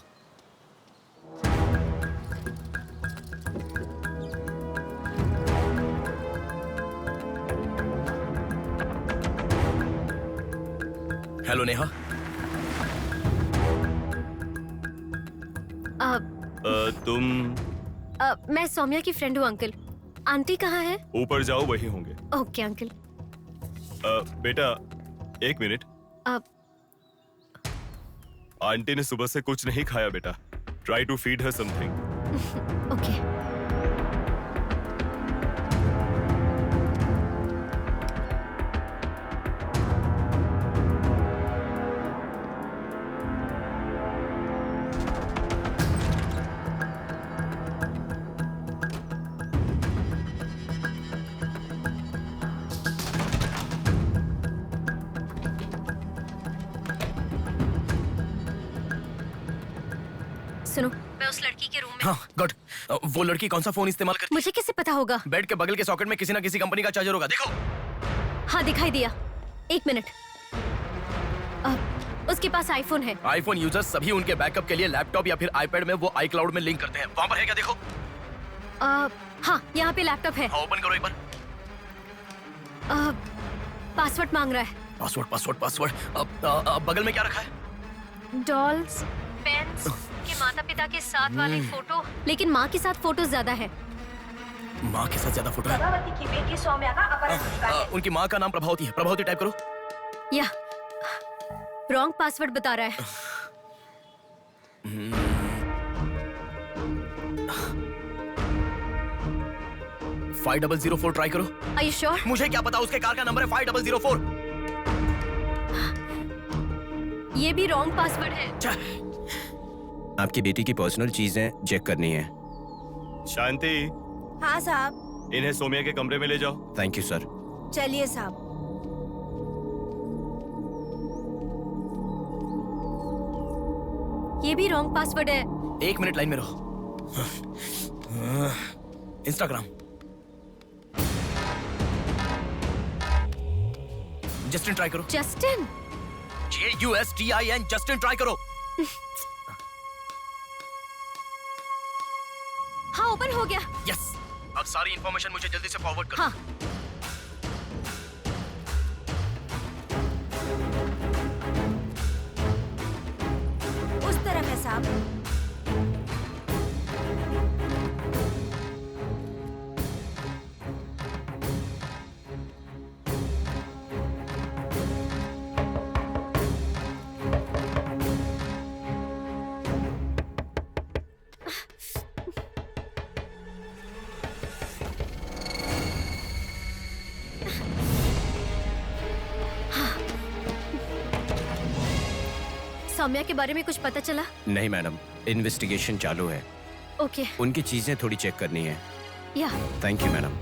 हेलो नेहा। तुम? मैं सौम्या की फ्रेंड हूँ अंकल। आंटी कहाँ है? ऊपर जाओ, वही होंगे। Okay uncle. बेटा 1 मिनट। आंटी ने सुबह से कुछ नहीं खाया बेटा। Try to feed her something. Okay. सुनो, मैं उस लड़की के रूम में। हाँ गुड। वो लड़की कौन सा फोन इस्तेमाल करती है? मुझे कैसे पता होगा? बेड के बगल के सॉकेट में किसी ना किसी कंपनी का चार्जर होगा, देखो। हाँ दिखाई दिया। 1 मिनट। उसके पास आईफोन है। आईफोन यूजर्स सभी उनके बैकअप के लिए लैपटॉप या फिर आईपैड में वो iCloud में लिंक करते हैं। वहाँ पर है क्या, देखो। हाँ यहाँ पे लैपटॉप है। ओपन करो एक बार। पासवर्ड मांग रहा है। Password password password. बगल में क्या रखा है? डॉल्स, पेन्स के माता पिता के साथ वाले फोटो, लेकिन माँ के साथ फोटो ज्यादा है। माँ के साथ ज्यादा फोटो है? प्रभावती की बेटी सौम्या का अपहरण हो चुका है। उनकी माँ का नाम प्रभावती है। प्रभावती टाइप करो। या रॉन्ग पासवर्ड बता रहा है। 5004 ट्राई करो। Are you sure? मुझे क्या पता, उसके कार का नंबर है 5004। ये भी रॉन्ग पासवर्ड है। आपकी बेटी की पर्सनल चीजें चेक करनी है। शांति, हाँ साहब। इन्हें सोमिया के कमरे में ले जाओ। Thank you sir. चलिए साहब। ये भी रॉन्ग पासवर्ड है। 1 मिनट लाइन में रहो। इंस्टाग्राम। जस्टिन ट्राई करो। जस्टिन? JUSTIN, जस्टिन ट्राई करो। हाँ ओपन हो गया। यस। अब सारी इंफॉर्मेशन मुझे जल्दी से फॉरवर्ड करो। हाँ। उस तरफ है साहब। सौम्या के बारे में कुछ पता चला? नहीं मैडम, इन्वेस्टिगेशन चालू है। ओके। उनकी चीजें थोड़ी चेक करनी है। या थैंक यू मैडम।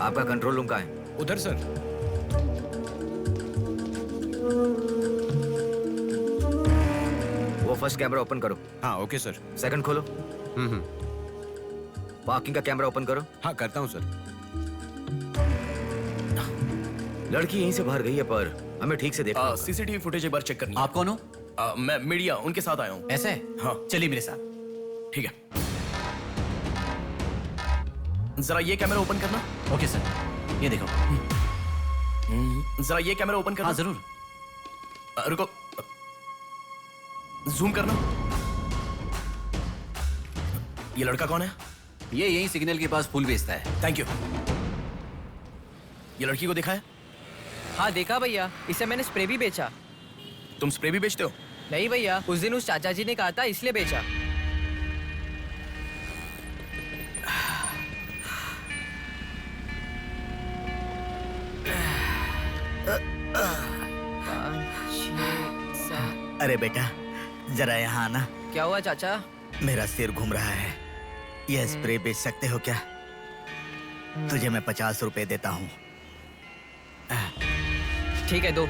आपका कंट्रोल रूम कहाँ है? उधर सर। वो फर्स्ट कैमरा ओपन करो। हाँ ओके सर। सेकंड खोलो। पार्किंग का कैमरा ओपन करो। हाँ करता हूँ सर। लड़की यहीं से बाहर गई है पर हमें ठीक से देखना। सीसीटीवी फुटेज एक बार चेक करनी है। आप कौन हो? मैं मीडिया, उनके साथ आया हूँ। ऐसे? हाँ चलिए मेरे साथ। ठीक है। जरा ये कैमरा ओपन करना। ओके सर, ये देखो। जरा ये कैमरा ओपन करना। हाँ जरूर। रुको, जूम करना। ये लड़का कौन है? ये यही सिग्नल के पास फूल बेचता है। Thank you. ये लड़की को देखा है? हाँ देखा भैया, इसे मैंने स्प्रे भी बेचा। तुम स्प्रे भी बेचते हो? नहीं भैया, उस दिन उस चाचा जी ने कहा था इसलिए बेचा। अरे बेटा जरा यहाँ आना। क्या हुआ चाचा? मेरा सिर घूम रहा है। यह स्प्रे बेच सकते हो क्या? तुझे मैं 50 रुपए देता हूँ। ठीक है, दो।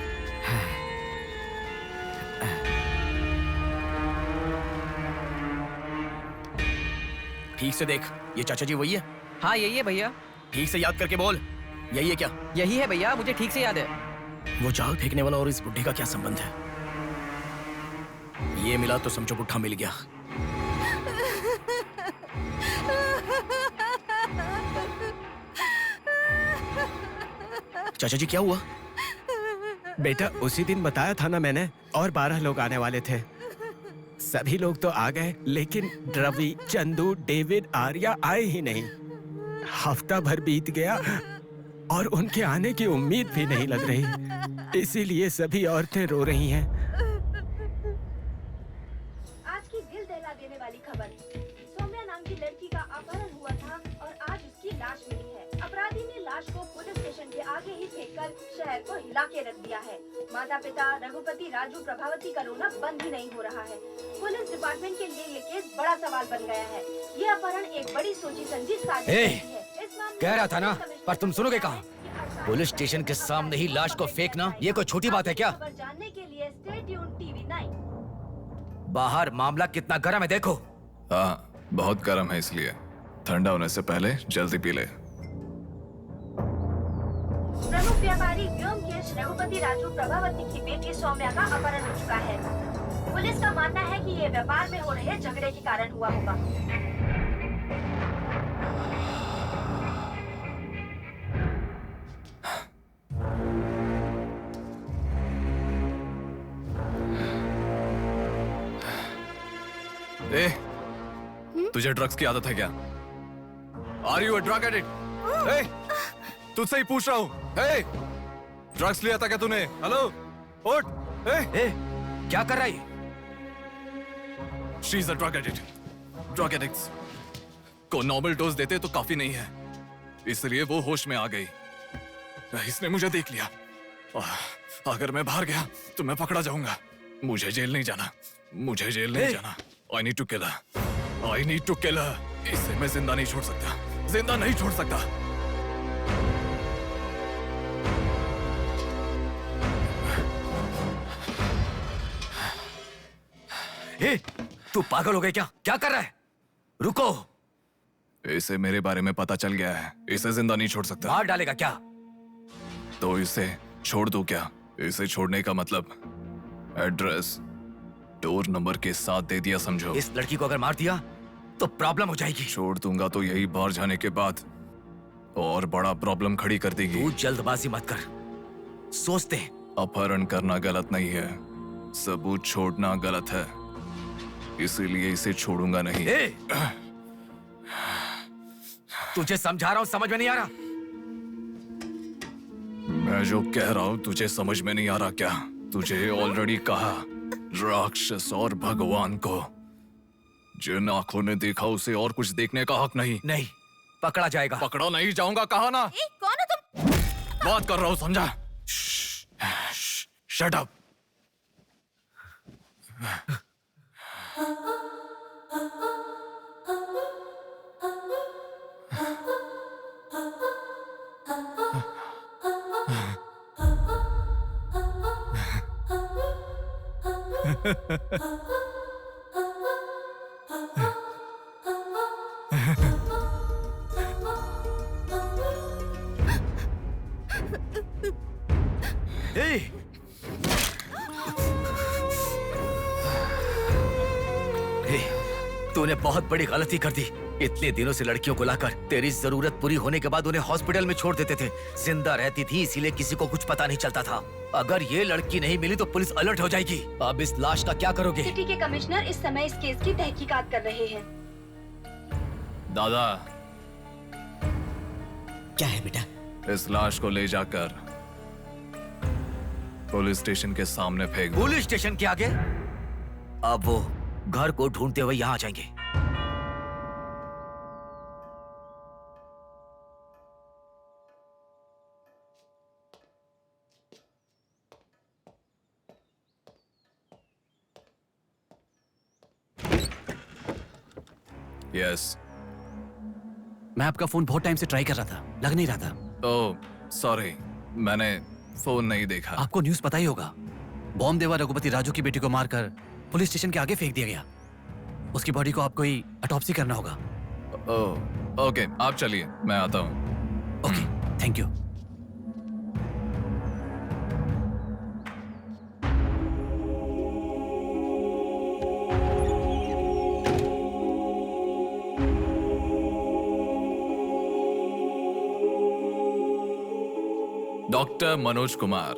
ठीक से देख, ये चाचा जी वही है? हाँ यही है भैया। ठीक से याद करके बोल, यही है क्या? यही है भैया, मुझे ठीक से याद है। वो जाल फेंकने वाला और इस बुढ़े का क्या संबंध है? ये मिला तो समझो पुट्ठा मिल गया। चाचा जी क्या हुआ? बेटा उसी दिन बताया था ना मैंने, और 12 लोग आने वाले थे। सभी लोग तो आ गए लेकिन रवि, चंदू, डेविड, आर्या आए ही नहीं। हफ्ता भर बीत गया और उनके आने की उम्मीद भी नहीं लग रही। इसीलिए सभी औरतें रो रही हैं। आज की दिल दहला देने वाली खबर। सौम्या नाम की लड़की का अपहरण हुआ था और आज उसकी लाश मिली है। अपराधी ने लाश को पुलिस स्टेशन के आगे ही फेंककर शहर को हिला के रख दिया है। माता पिता रघुपति, राजू, प्रभावती का रोना बंद ही नहीं हो रहा है। पुलिस डिपार्टमेंट के लिए ये केस बड़ा सवाल बन गया है। ये अपहरण एक बड़ी सोची समझी साजिश है। कह रहा था ना, पर तुम सुनोगे कहाँ? पुलिस स्टेशन के सामने ही लाश को फेंकना ये कोई छोटी बात है क्या? जानने के लिए स्टे ट्यून्ड टीवी 9। बाहर मामला कितना गर्म है देखो। हाँ बहुत गर्म है, इसलिए ठंडा होने से पहले जल्दी पी ले। प्रमुख व्यापारी व्योमकेश रघुपति राजू प्रभावती की बेटी सौम्या का अपहरण हो चुका है। पुलिस का मानना है कि ये व्यापार में हो रहे झगड़े के कारण हुआ होगा। ए, तुझे ड्रग्स की आदत है क्या? Are you a drug addict? ए, तुझसे ही पूछ रहा हूँ। ए, ड्रग्स लिया था क्या तूने? हेलो, उठ। ए, क्या कर रहा है? She is a drug addict. Drug addicts को नॉर्मल डोज देते तो काफी नहीं है, इसलिए वो होश में आ गई। इसने मुझे देख लिया। अगर मैं बाहर गया तो मैं पकड़ा जाऊंगा। मुझे जेल नहीं जाना, मुझे जेल नहीं जाना। I need to kill her. I need to kill her. इसे मैं जिंदा नहीं छोड़ सकता, जिंदा नहीं छोड़ सकता। ए, तू पागल हो गया क्या? क्या कर रहा है? रुको। इसे मेरे बारे में पता चल गया है, इसे जिंदा नहीं छोड़ सकता। मार डालेगा क्या? तो इसे छोड़ दूं क्या? इसे छोड़ने का मतलब एड्रेस डोर नंबर के साथ दे दिया समझो। इस लड़की को अगर मार दिया तो प्रॉब्लम हो जाएगी। छोड़ दूंगा तो यही बाहर जाने के बाद और बड़ा प्रॉब्लम खड़ी कर देगी। तू जल्दबाजी मत कर, सोचते हैं। अपहरण करना गलत नहीं है, सबूत छोड़ना गलत है, इसीलिए इसे छोड़ूंगा नहीं। तुझे समझा रहा हूं, समझ में नहीं आ रहा? मैं जो कह रहा हूं तुझे समझ में नहीं आ रहा क्या? तुझे ऑलरेडी कहा, राक्षस और भगवान को जिन आंखों ने देखा उसे और कुछ देखने का हक नहीं। नहीं, पकड़ा जाएगा। पकड़ा नहीं जाऊंगा, कहा ना। कौन है तुम? बात कर रहा हूं, समझा? Shut up. तूने बहुत बड़ी गलती कर दी। इतने दिनों से लड़कियों को लाकर तेरी जरूरत पूरी होने के बाद उन्हें हॉस्पिटल में छोड़ देते थे। जिंदा रहती थी इसीलिए किसी को कुछ पता नहीं चलता था। अगर ये लड़की नहीं मिली तो पुलिस अलर्ट हो जाएगी। अब इस लाश का क्या करोगे? सिटी के कमिश्नर इस समय इस केस की तहकीकात कर रहे हैं। दादा, क्या है बेटा? इस लाश को ले जाकर पुलिस स्टेशन के सामने फेंक दो। पुलिस स्टेशन के आगे? अब वो घर को ढूंढते हुए यहाँ आ जाएंगे। यस। मैं आपका फोन बहुत टाइम से ट्राई कर रहा था, लग नहीं रहा था। ओह सॉरी, मैंने फोन नहीं देखा। आपको न्यूज़ पता ही होगा, बॉम्ब देवा रघुपति राजू की बेटी को मारकर पुलिस स्टेशन के आगे फेंक दिया गया। उसकी बॉडी को आपको ही ऑटोप्सी करना होगा। ओह ओके, आप चलिए, मैं आता हूँ। Okay, thank you. Doctor Manoj Kumar,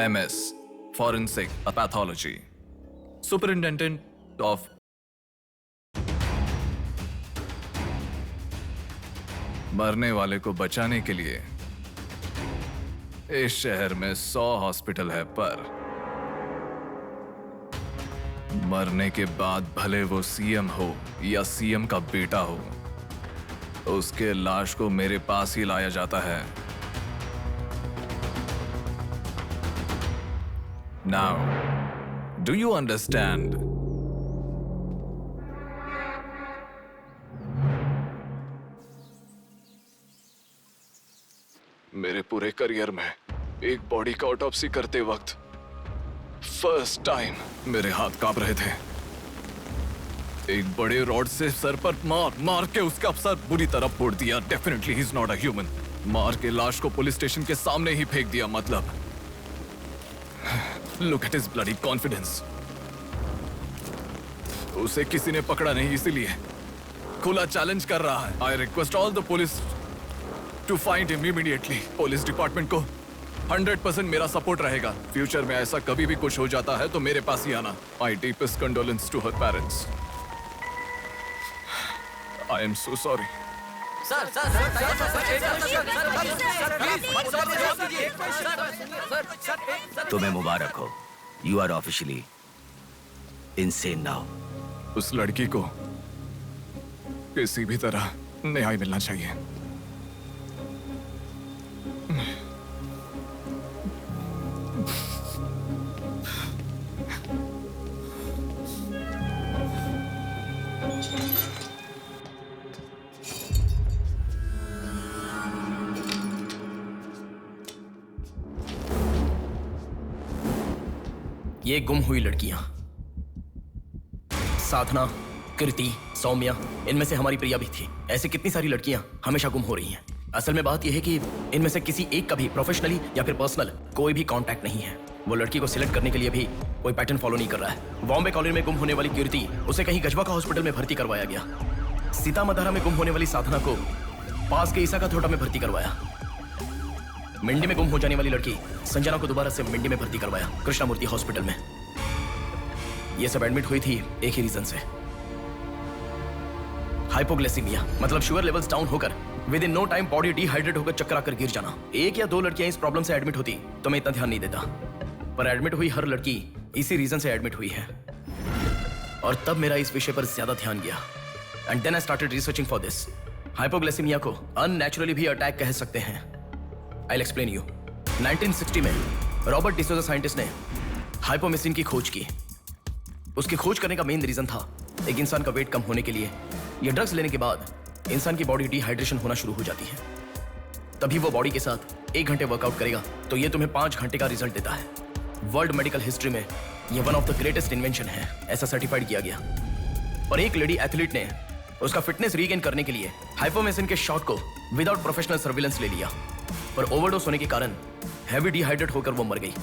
MS, Forensic Pathology, Superintendent of मरने वाले को बचाने के लिए इस शहर में 100 हॉस्पिटल है, पर मरने के बाद भले वो सीएम हो या सीएम का बेटा हो, उसके लाश को मेरे पास ही लाया जाता है। Now, do you understand? मेरे पूरे करियर में एक बॉडी का ऑटोप्सी करते वक्त फर्स्ट टाइम मेरे हाथ कांप रहे थे। एक बड़े रॉड से सर पर मार के उसका सर बुरी तरह फोड़ दिया। Definitely he is not a human. मार के लाश को पुलिस स्टेशन के सामने ही फेंक दिया। मतलब Look at his bloody confidence. उसे किसी ने पकड़ा नहीं, इसीलिए खुला चैलेंज कर रहा है। I request all the police to find him immediately. Police department को 100% मेरा सपोर्ट रहेगा। फ्यूचर में ऐसा कभी भी कुछ हो जाता है तो मेरे पास ही आना। My deepest condolence to her parents. I am so sorry. तुम्हें मुबारक हो। You are officially insane now. उस लड़की को किसी भी तरह न्याय मिलना चाहिए। ये गुम हुई लड़कियां साधना, कृति, सौम्या, इनमें से हमारी प्रिया भी थी। ऐसे कितनी सारी लड़कियां हमेशा गुम हो रही हैं। असल में बात यह है कि इनमें से किसी एक का भी प्रोफेशनली या फिर पर्सनल कोई भी कांटेक्ट नहीं है। वो लड़की को सिलेक्ट करने के लिए भी कोई पैटर्न फॉलो नहीं कर रहा है। बॉम्बे कॉलोनी में गुम होने वाली कीर्ति, उसे कहीं गजवा का हॉस्पिटल में भर्ती करवाया गया। सीतामढ़ी में गुम होने वाली साधना को पास के ईसा का थोड़ा में भर्ती करवाया। मिंडी में गुम हो जाने वाली लड़की संजना को दोबारा से मिंडी में भर्ती करवाया, कृष्णामूर्ति हॉस्पिटल में। ये सब एडमिट हुई थी एक ही रीजन से, हाइपोग्लाइसीमिया, मतलब शुगर लेवल्स डाउन होकर within no time body dehydrate होकर चक्कर आकर गिर जाना। एक या दो लड़कियां इस प्रॉब्लम से एडमिट होती तो मैं इतना ध्यान नहीं देता, पर एडमिट हुई हर लड़की इसी रीजन से एडमिट हुई है। और तब मेरा इस विषय पर ज्यादा ध्यान गया and then I started researching for this. Hypoglycaemia को अननेचुरली भी अटैक कह सकते हैं। I'll explain you. 1960 में रॉबर्ट डिसोजा साइंटिस्ट ने हाइपोमिसिन की खोज की। उसकी खोज करने का मेन रीजन था एक इंसान का वेट कम होने के लिए ये ड्रग्स लेने के बाद इंसान की बॉडी डिहाइड्रेशन होना शुरू हो जाती है। तभी वो बॉडी के साथ 1 घंटे वर्कआउट करेगा तो ये तुम्हें 5 घंटे का रिजल्ट देता है। वर्ल्ड मेडिकल हिस्ट्री में ये one of the greatest invention है, ऐसा सर्टिफाइड किया गया। और एक लेडी एथलीट ने उसका फिटनेस रीगेन करने के लिए हाइपोमेसिन के शॉट को विदाउट प्रोफेशनल सर्विलेंस ले लिया, पर ओवरडोज होने के कारण हैवी डिहाइड्रेट होकर वो मर गई।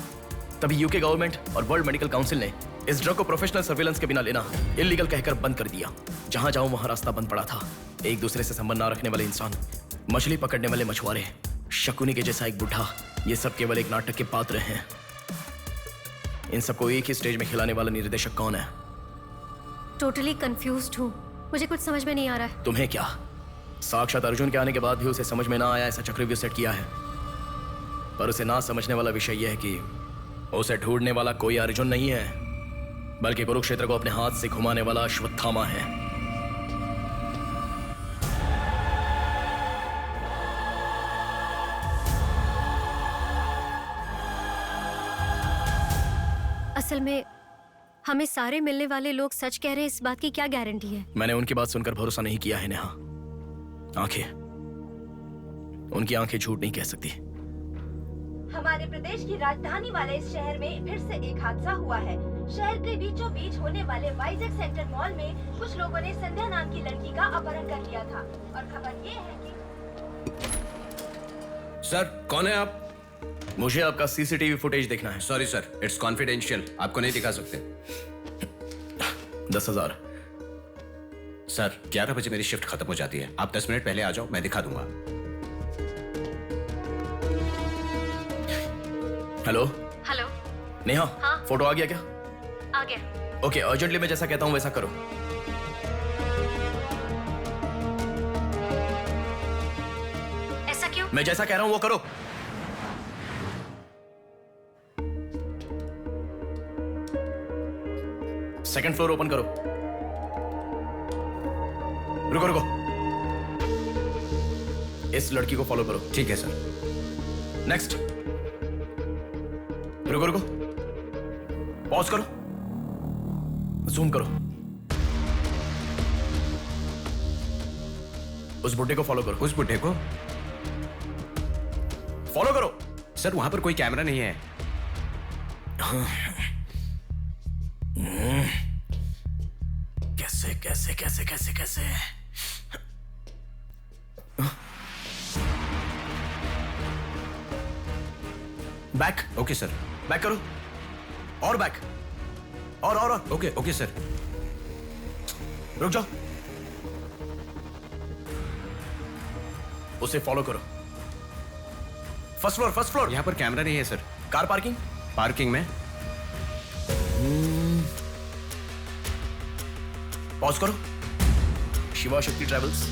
तभी यूके गवर्नमेंट और वर्ल्ड मेडिकल काउंसिल ने इस ड्रग को प्रोफेशनल सर्विलेंस के बिना लेना इलीगल कहकर बंद कर दिया। जहां जाऊं वहां रास्ता बंद पड़ा था। एक दूसरे से संबंध ना रखने वाले इंसान, मछली पकड़ने वाले मछुआरे, शकुनी के जैसा एक बुढ़ा, ये सब केवल एक नाटक के पात्र हैं। इन सबको एक ही स्टेज में खिलाने वाला निर्देशक कौन है? टोटली कंफ्यूज्ड हूँ, मुझे कुछ समझ में नहीं आ रहा है। तुम्हें क्या? साक्षात अर्जुन के आने के बाद भी उसे समझ में ना आया ऐसा चक्रव्यूह सेट किया है। पर उसे ना समझने वाला विषय यह है कि उसे ढूंढने वाला कोई अर्जुन नहीं है, बल्कि कुरुक्षेत्र को अपने हाथ से घुमाने वाला अश्वत्थामा है। असल में हमें सारे मिलने वाले लोग सच कह रहे हैं, इस बात की क्या गारंटी है? मैंने उनकी बात सुनकर भरोसा नहीं किया है नेहा। उनकी आंखें झूठ नहीं कह सकती। हमारे प्रदेश की राजधानी वाले इस शहर में फिर से एक हादसा हुआ है। शहर के बीचों बीच होने वाले वाइजैक सेंटर मॉल में कुछ लोगों ने संध्या नाम की लड़की का अपहरण कर लिया था और खबर ये है कि सर, कौन है आप? मुझे आपका सीसीटीवी फुटेज देखना है। सॉरी सर, इट्स कॉन्फिडेंशियल, आपको नहीं दिखा सकते। 10,000। सर, 11 बजे मेरी शिफ्ट खत्म हो जाती है, आप 10 मिनट पहले आ जाओ, मैं दिखा दूंगा। हेलो हेलो नेहा, हाँ? फोटो आ गया क्या? आ गया। ओके, अर्जेंटली मैं जैसा कहता हूँ वैसा करो। ऐसा क्यों? मैं जैसा कह रहा हूँ वो करो। सेकंड फ्लोर ओपन करो। रुको रुको, इस लड़की को फॉलो करो। ठीक है सर। नेक्स्ट। रुको रुको, पॉज करो, जूम करो। उस बुड्ढे को फॉलो करो। उस बुड्ढे को फॉलो करो। सर, वहां पर कोई कैमरा नहीं है। कैसे कैसे कैसे कैसे कैसे? बैक। Okay sir. बैक करो, और बैक, और ओके ओके सर। रुक जाओ, उसे फॉलो करो। First floor, first floor. यहाँ पर कैमरा नहीं है सर। Car parking. पार्किंग में। पॉज करो। शिवा शक्ति ट्रैवल्स।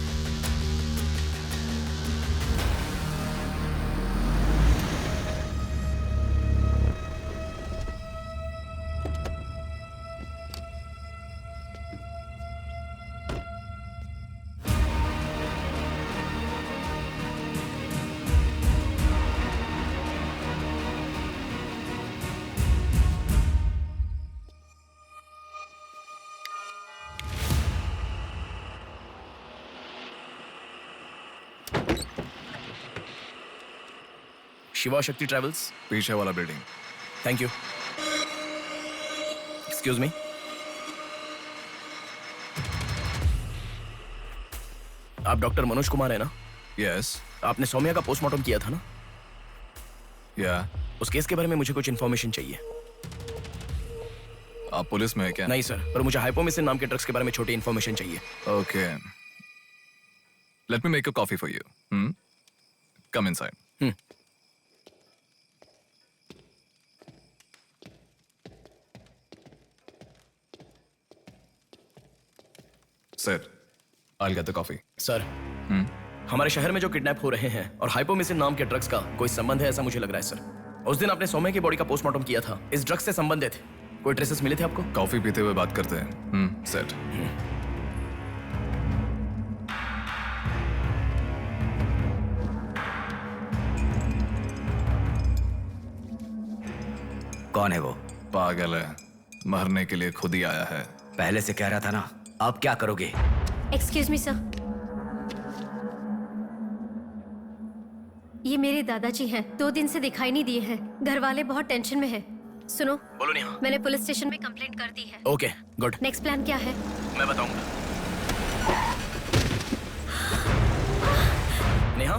शिवा शक्ति ट्रैवल्स, पीछे वाला building. Thank you. Excuse me, आप डॉक्टर मनोज कुमार है ना? यस। आपने सौम्या का पोस्टमार्टम किया था ना? या। उस केस के बारे में मुझे कुछ इन्फॉर्मेशन चाहिए। आप पुलिस में है क्या? नहीं सर, पर मुझे हाइपोमेसिन नाम के ड्रग्स के बारे में छोटी इन्फॉर्मेशन चाहिए। Okay, let me make a coffee for you. Come inside. Sir, I'll get the coffee. Sir, हमारे शहर में जो किडनैप हो रहे हैं और हाइपोमेसिन नाम के ड्रग्स का कोई संबंध है ऐसा मुझे लग रहा है सर। उस दिन आपने सौम्या की बॉडी का पोस्टमार्टम किया था, इस ड्रग्स से संबंधित कोई ट्रेसेस मिले थे आपको? कॉफी पीते हुए बात करते हैं। सेट। कौन है वो? पागल है, मरने के लिए खुद ही आया है। पहले से कह रहा था ना। आप क्या करोगे? एक्सक्यूज मी सर, ये मेरे दादाजी हैं, 2 दिन से दिखाई नहीं दिए हैं। घर वाले बहुत टेंशन में हैं। सुनो, बोलो नेहा। मैंने पुलिस स्टेशन में कंप्लेंट कर दी है। Okay, good. नेक्स्ट प्लान क्या है? मैं बताऊंगा। नेहा,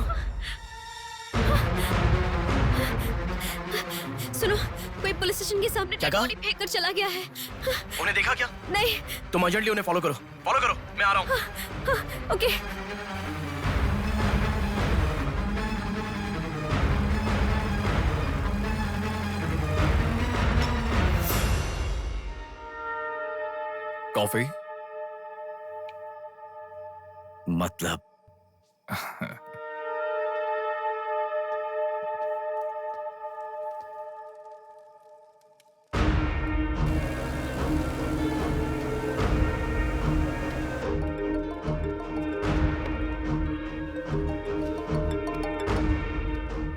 सुनो, कोई पुलिस स्टेशन के सामने डेड बॉडी फेंक कर चला गया है। उन्हें देखा क्या? नहीं। तुम अर्जेंटली उन्हें फॉलो करो। फॉलो करो, मैं आ रहा हूँ। ओके। कॉफी? मतलब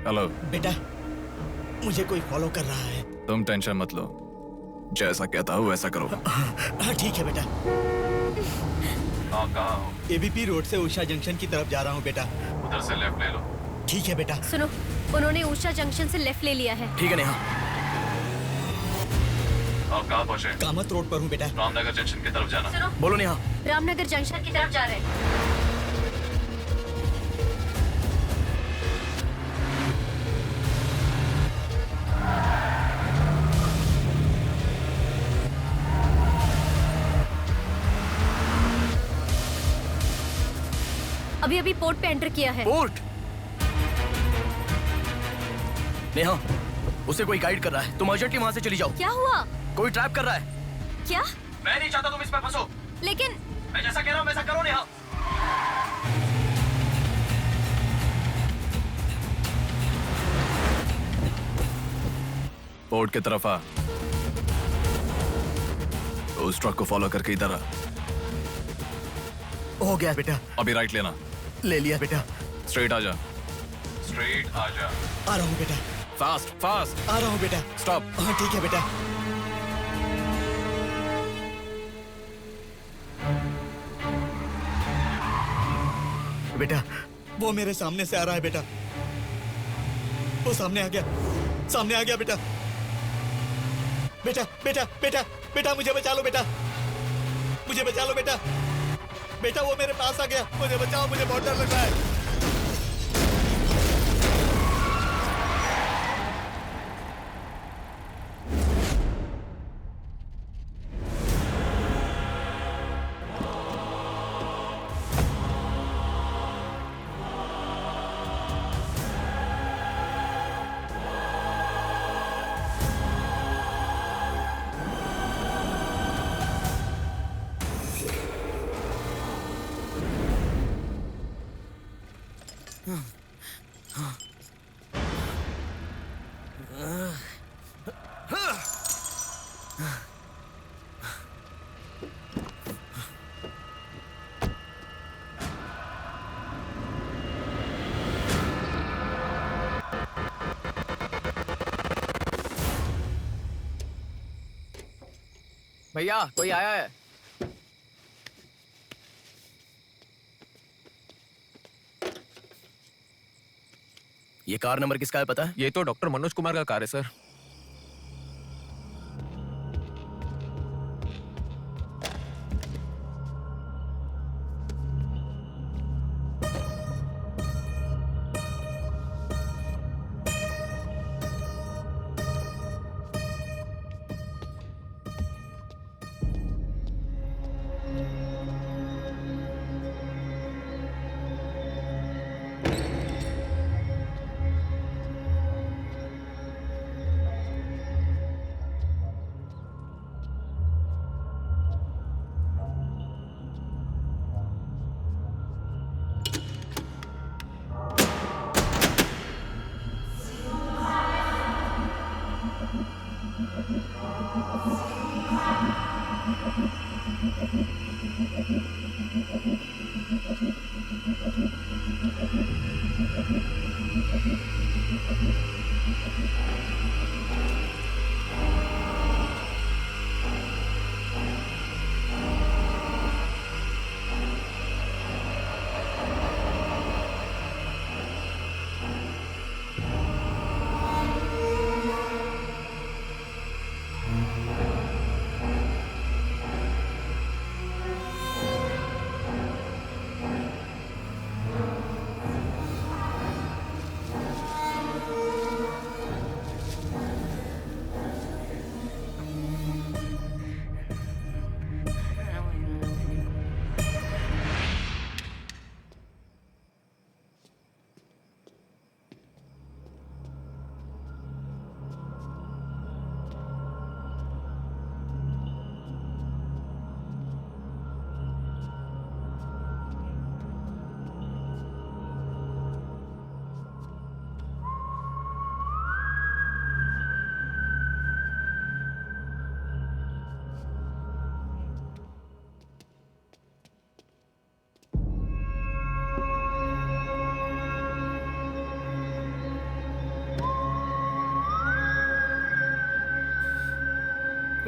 हेलो। बेटा, मुझे कोई फॉलो कर रहा है। तुम टेंशन मत लो, जैसा कहता हूँ वैसा करो। हाँ ठीक है बेटा। कहाँ हो? एबीपी रोड से उषा जंक्शन की तरफ जा रहा हूँ बेटा। उधर से लेफ्ट ले लो। ठीक है बेटा। सुनो, उन्होंने उषा जंक्शन से लेफ्ट ले लिया है। ठीक है नेहा। आप कहाँ पहुँचे? कामत रोड पर हूँ बेटा। रामनगर जंक्शन की तरफ जाना। सुनो, बोलो नेहा। रामनगर जंक्शन की तरफ जा रहे हैं। अभी अभी पोर्ट पे एंटर किया है। पोर्ट? नेहा, उसे कोई गाइड कर रहा है। तुम अर्जेंटली वहां से चली जाओ। क्या हुआ? कोई ट्रैप कर रहा है। क्या? मैं नहीं चाहता तुम इस पर फंसो। लेकिन मैं जैसा कह रहा हूँ वैसा करो नेहा। पोर्ट की तरफ आ। उस ट्रक को फॉलो करके इधर आ। हो गया बेटा। अभी राइट लेना। ले लिया बेटा। स्ट्रेट आ जा। स्ट्रेट आ जा। आ रहा हूँ बेटा। Fast fast. आ रहा हूँ बेटा। स्टॉप। हाँ ठीक है बेटा। बेटा, वो मेरे सामने से आ रहा है बेटा। वो सामने आ गया। सामने आ गया बेटा। बेटा बेटा बेटा बेटा मुझे बचा लो बेटा। मुझे बचा लो बेटा। बेटा वो मेरे पास आ गया। मुझे बचाओ, मुझे बहुत डर लग रहा है। भैया कोई आया है। ये कार नंबर किसका है पता है? ये तो डॉक्टर मनोज कुमार का कार है sir.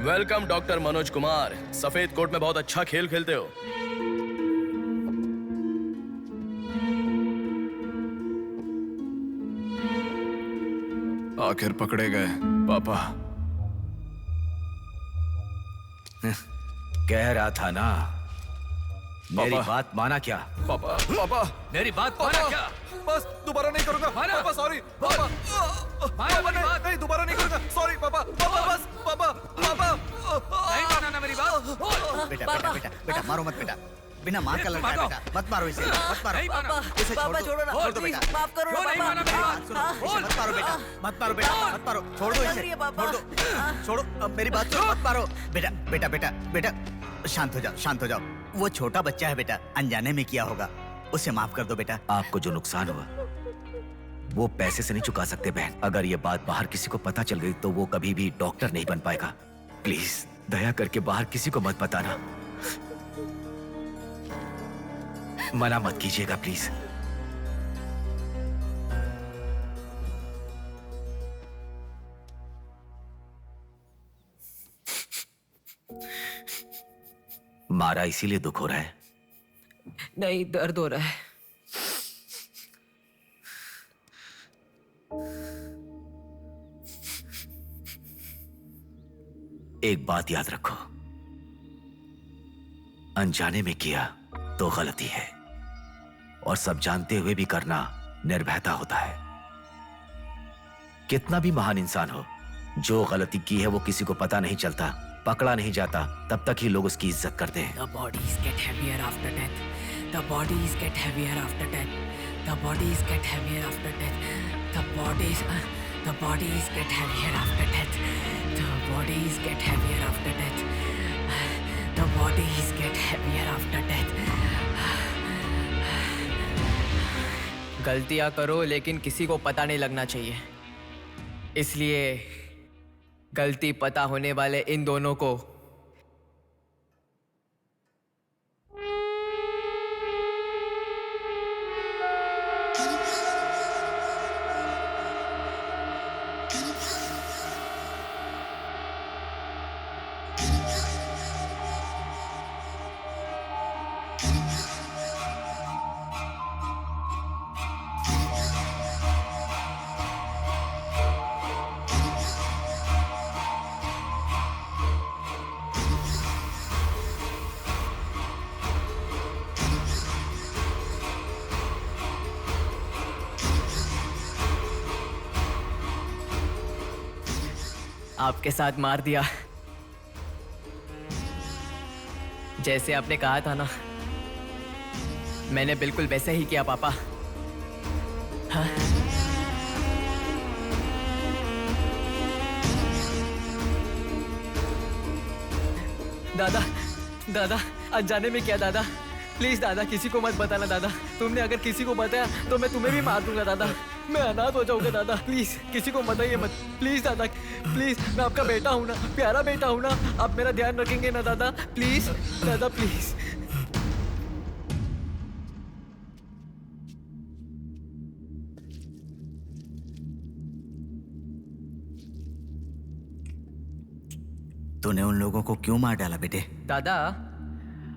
Welcome doctor Manoj Kumar. सफेद कोट में बहुत अच्छा खेल खेलते हो। आखिर पकड़े गए पापा। कह रहा था ना, मेरी बात माना क्या? पापा पापा मेरी बात माना क्या? बस दोबारा नहीं करूंगा पापा, सॉरी पापा। पापा नहीं दोबारा नहीं करूंगा, सॉरी पापा। पापा बस पापा पापा नहीं माना ना मेरी बात। बेटा बेटा बेटा बेटा मारो मत बेटा, बिना माँ का लड़का है बेटा, मत मारो इसे, मत मारो। इसे छोड़ दो, छोड़ दो बेटा, माफ करो ना नहीं माना मेरी बात, पापा। इसे मत मारो बेटा, मत मारो बेटा, मत मारो, छोड़ दो इसे, छोड़ दो, छोड़ो, अब मेरी बात सुनो, मत मारो बेटा बेटा बेटा बेटा, शांत हो जाओ, शांत हो जाओ। वो छोटा बच्चा है बेटा, अनजाने में किया होगा, उसे माफ कर दो बेटा। आपको जो नुकसान हुआ वो पैसे से नहीं चुका सकते बहन। अगर ये बात बाहर किसी को पता चल गई तो वो कभी भी डॉक्टर नहीं बन पाएगा। प्लीज दया करके बाहर किसी को मत बताना, मना मत कीजिएगा प्लीज। मारा इसीलिए दुख हो रहा है? नहीं, दर्द हो रहा है। एक बात याद रखो, अनजाने में किया तो गलती है, और सब जानते हुए भी करना निर्भयता होता है। कितना भी महान इंसान हो, जो गलती की है वो किसी को पता नहीं चलता, पकड़ा नहीं जाता, तब तक ही लोग उसकी इज्जत करते हैं। The bodies get heavier after death. The bodies get heavier after death. The bodies get heavier after death. The bodies get heavier after death. The bodies get heavier after death. The bodies get heavier after death. गलतियां करो लेकिन किसी को पता नहीं लगना चाहिए, इसलिए गलती पता होने वाले इन दोनों को आपके साथ मार दिया, जैसे आपने कहा था ना, मैंने बिल्कुल वैसे ही किया पापा। हाँ? दादा दादा अनजाने में किया दादा, प्लीज दादा किसी को मत बताना दादा। तुमने अगर किसी को बताया तो मैं तुम्हें भी मार दूंगा दादा, मैं अनाथ हो जाऊंगा दादा। प्लीज किसी को बताइए मत, प्लीज दादा, प्लीज। मैं आपका बेटा हूं ना, प्यारा बेटा हूं ना, आप मेरा ध्यान रखेंगे ना दादा? प्लीज दादा प्लीज। तूने उन लोगों को क्यों मार डाला बेटे? दादा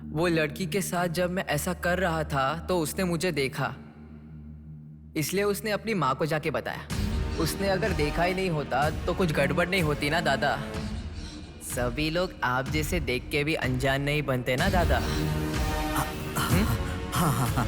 वो लड़की के साथ जब मैं ऐसा कर रहा था तो उसने मुझे देखा, इसलिए उसने अपनी माँ को जाके बताया। उसने अगर देखा ही नहीं होता तो कुछ गड़बड़ नहीं होती ना दादा। सभी लोग आप जैसे देख के भी अनजान नहीं बनते ना दादा। हाँ हाँ हाँ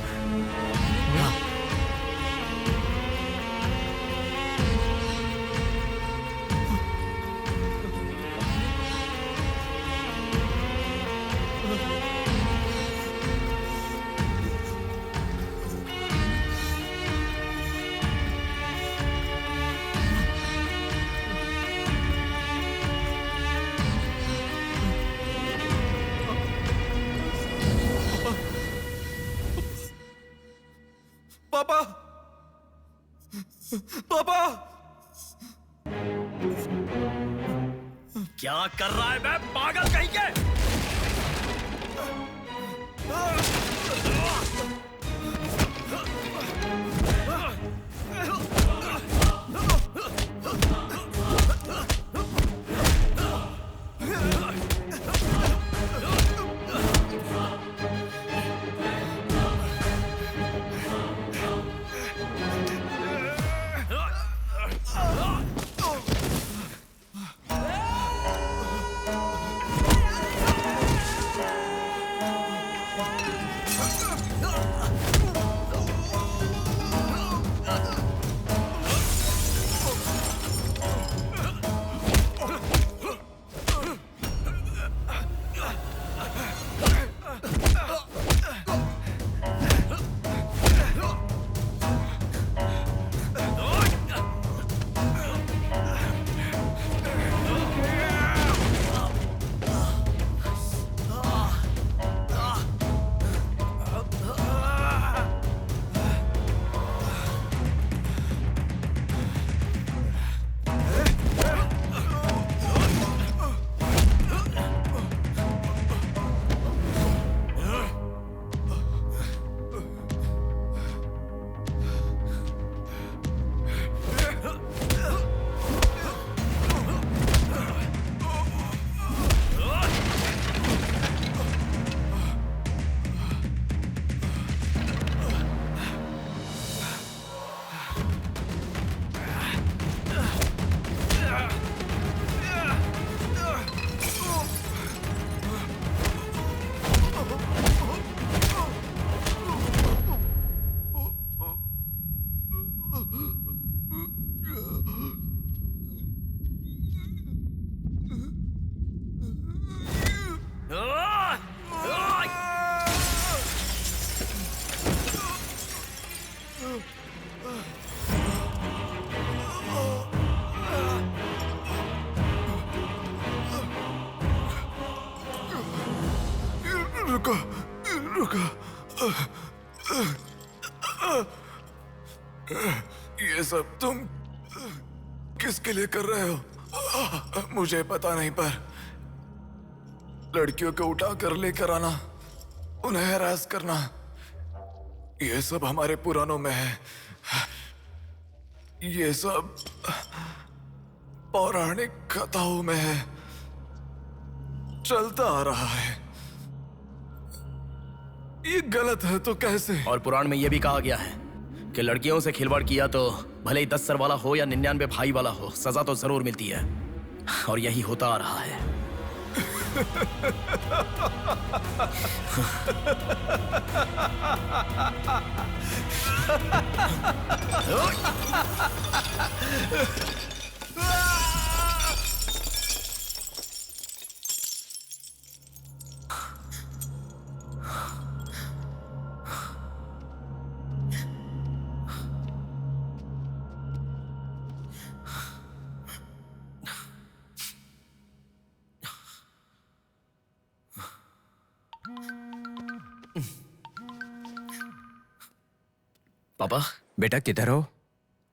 पापा पापा क्या कर रहा है बे पागल कहीं के? रुको रुको। ये सब तुम किसके लिए कर रहे हो? मुझे पता नहीं, पर लड़कियों को उठा कर लेकर आना, उन्हें हैरास करना, ये सब हमारे पुराणों में है। ये सब पौराणिक कथाओं में है, चलता आ रहा है। ये गलत है तो कैसे? और पुराण में यह भी कहा गया है कि लड़कियों से खिलवाड़ किया तो भले ही 10 सर वाला हो या 99 भाई वाला हो, सजा तो जरूर मिलती है। और यही होता आ रहा है। पापा। बेटा किधर हो?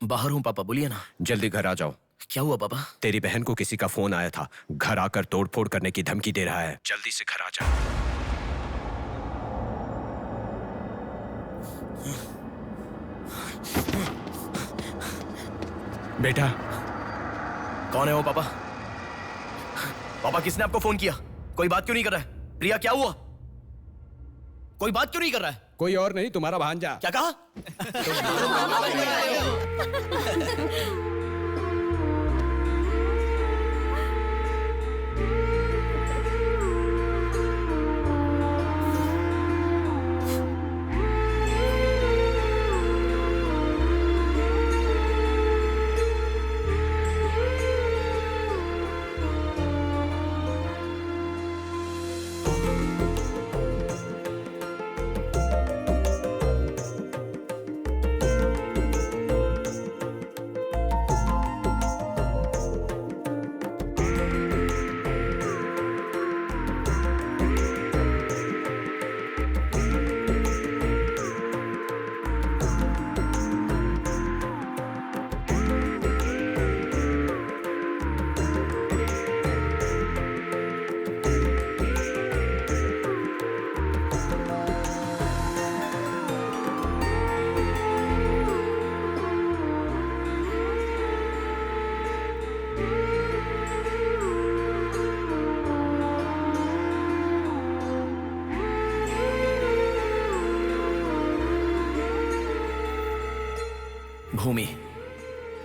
बाहर हूँ पापा, बोलिए ना। जल्दी घर आ जाओ। क्या हुआ पापा? तेरी बहन को किसी का फोन आया था, घर आकर तोड़फोड़ करने की धमकी दे रहा है। जल्दी से घर आ जा। बेटा। कौन है वो पापा? पापा किसने आपको फोन किया? कोई बात क्यों नहीं कर रहा है? प्रिया क्या हुआ? कोई बात क्यों नहीं कर रहा है? कोई और नहीं, तुम्हारा भांजा। क्या कहा?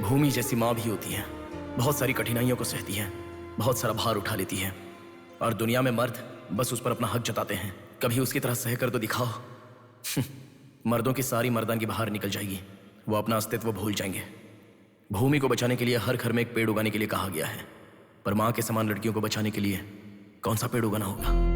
भूमि जैसी माँ भी होती है, बहुत सारी कठिनाइयों को सहती है, बहुत सारा भार उठा लेती है। और दुनिया में मर्द बस उस पर अपना हक जताते हैं। कभी उसकी तरह सह कर तो दिखाओ। मर्दों की सारी मर्दांगी बाहर निकल जाएगी, वो अपना अस्तित्व भूल जाएंगे। भूमि को बचाने के लिए हर घर में एक पेड़ उगाने के लिए कहा गया है, पर माँ के समान लड़कियों को बचाने के लिए कौन सा पेड़ उगाना होगा?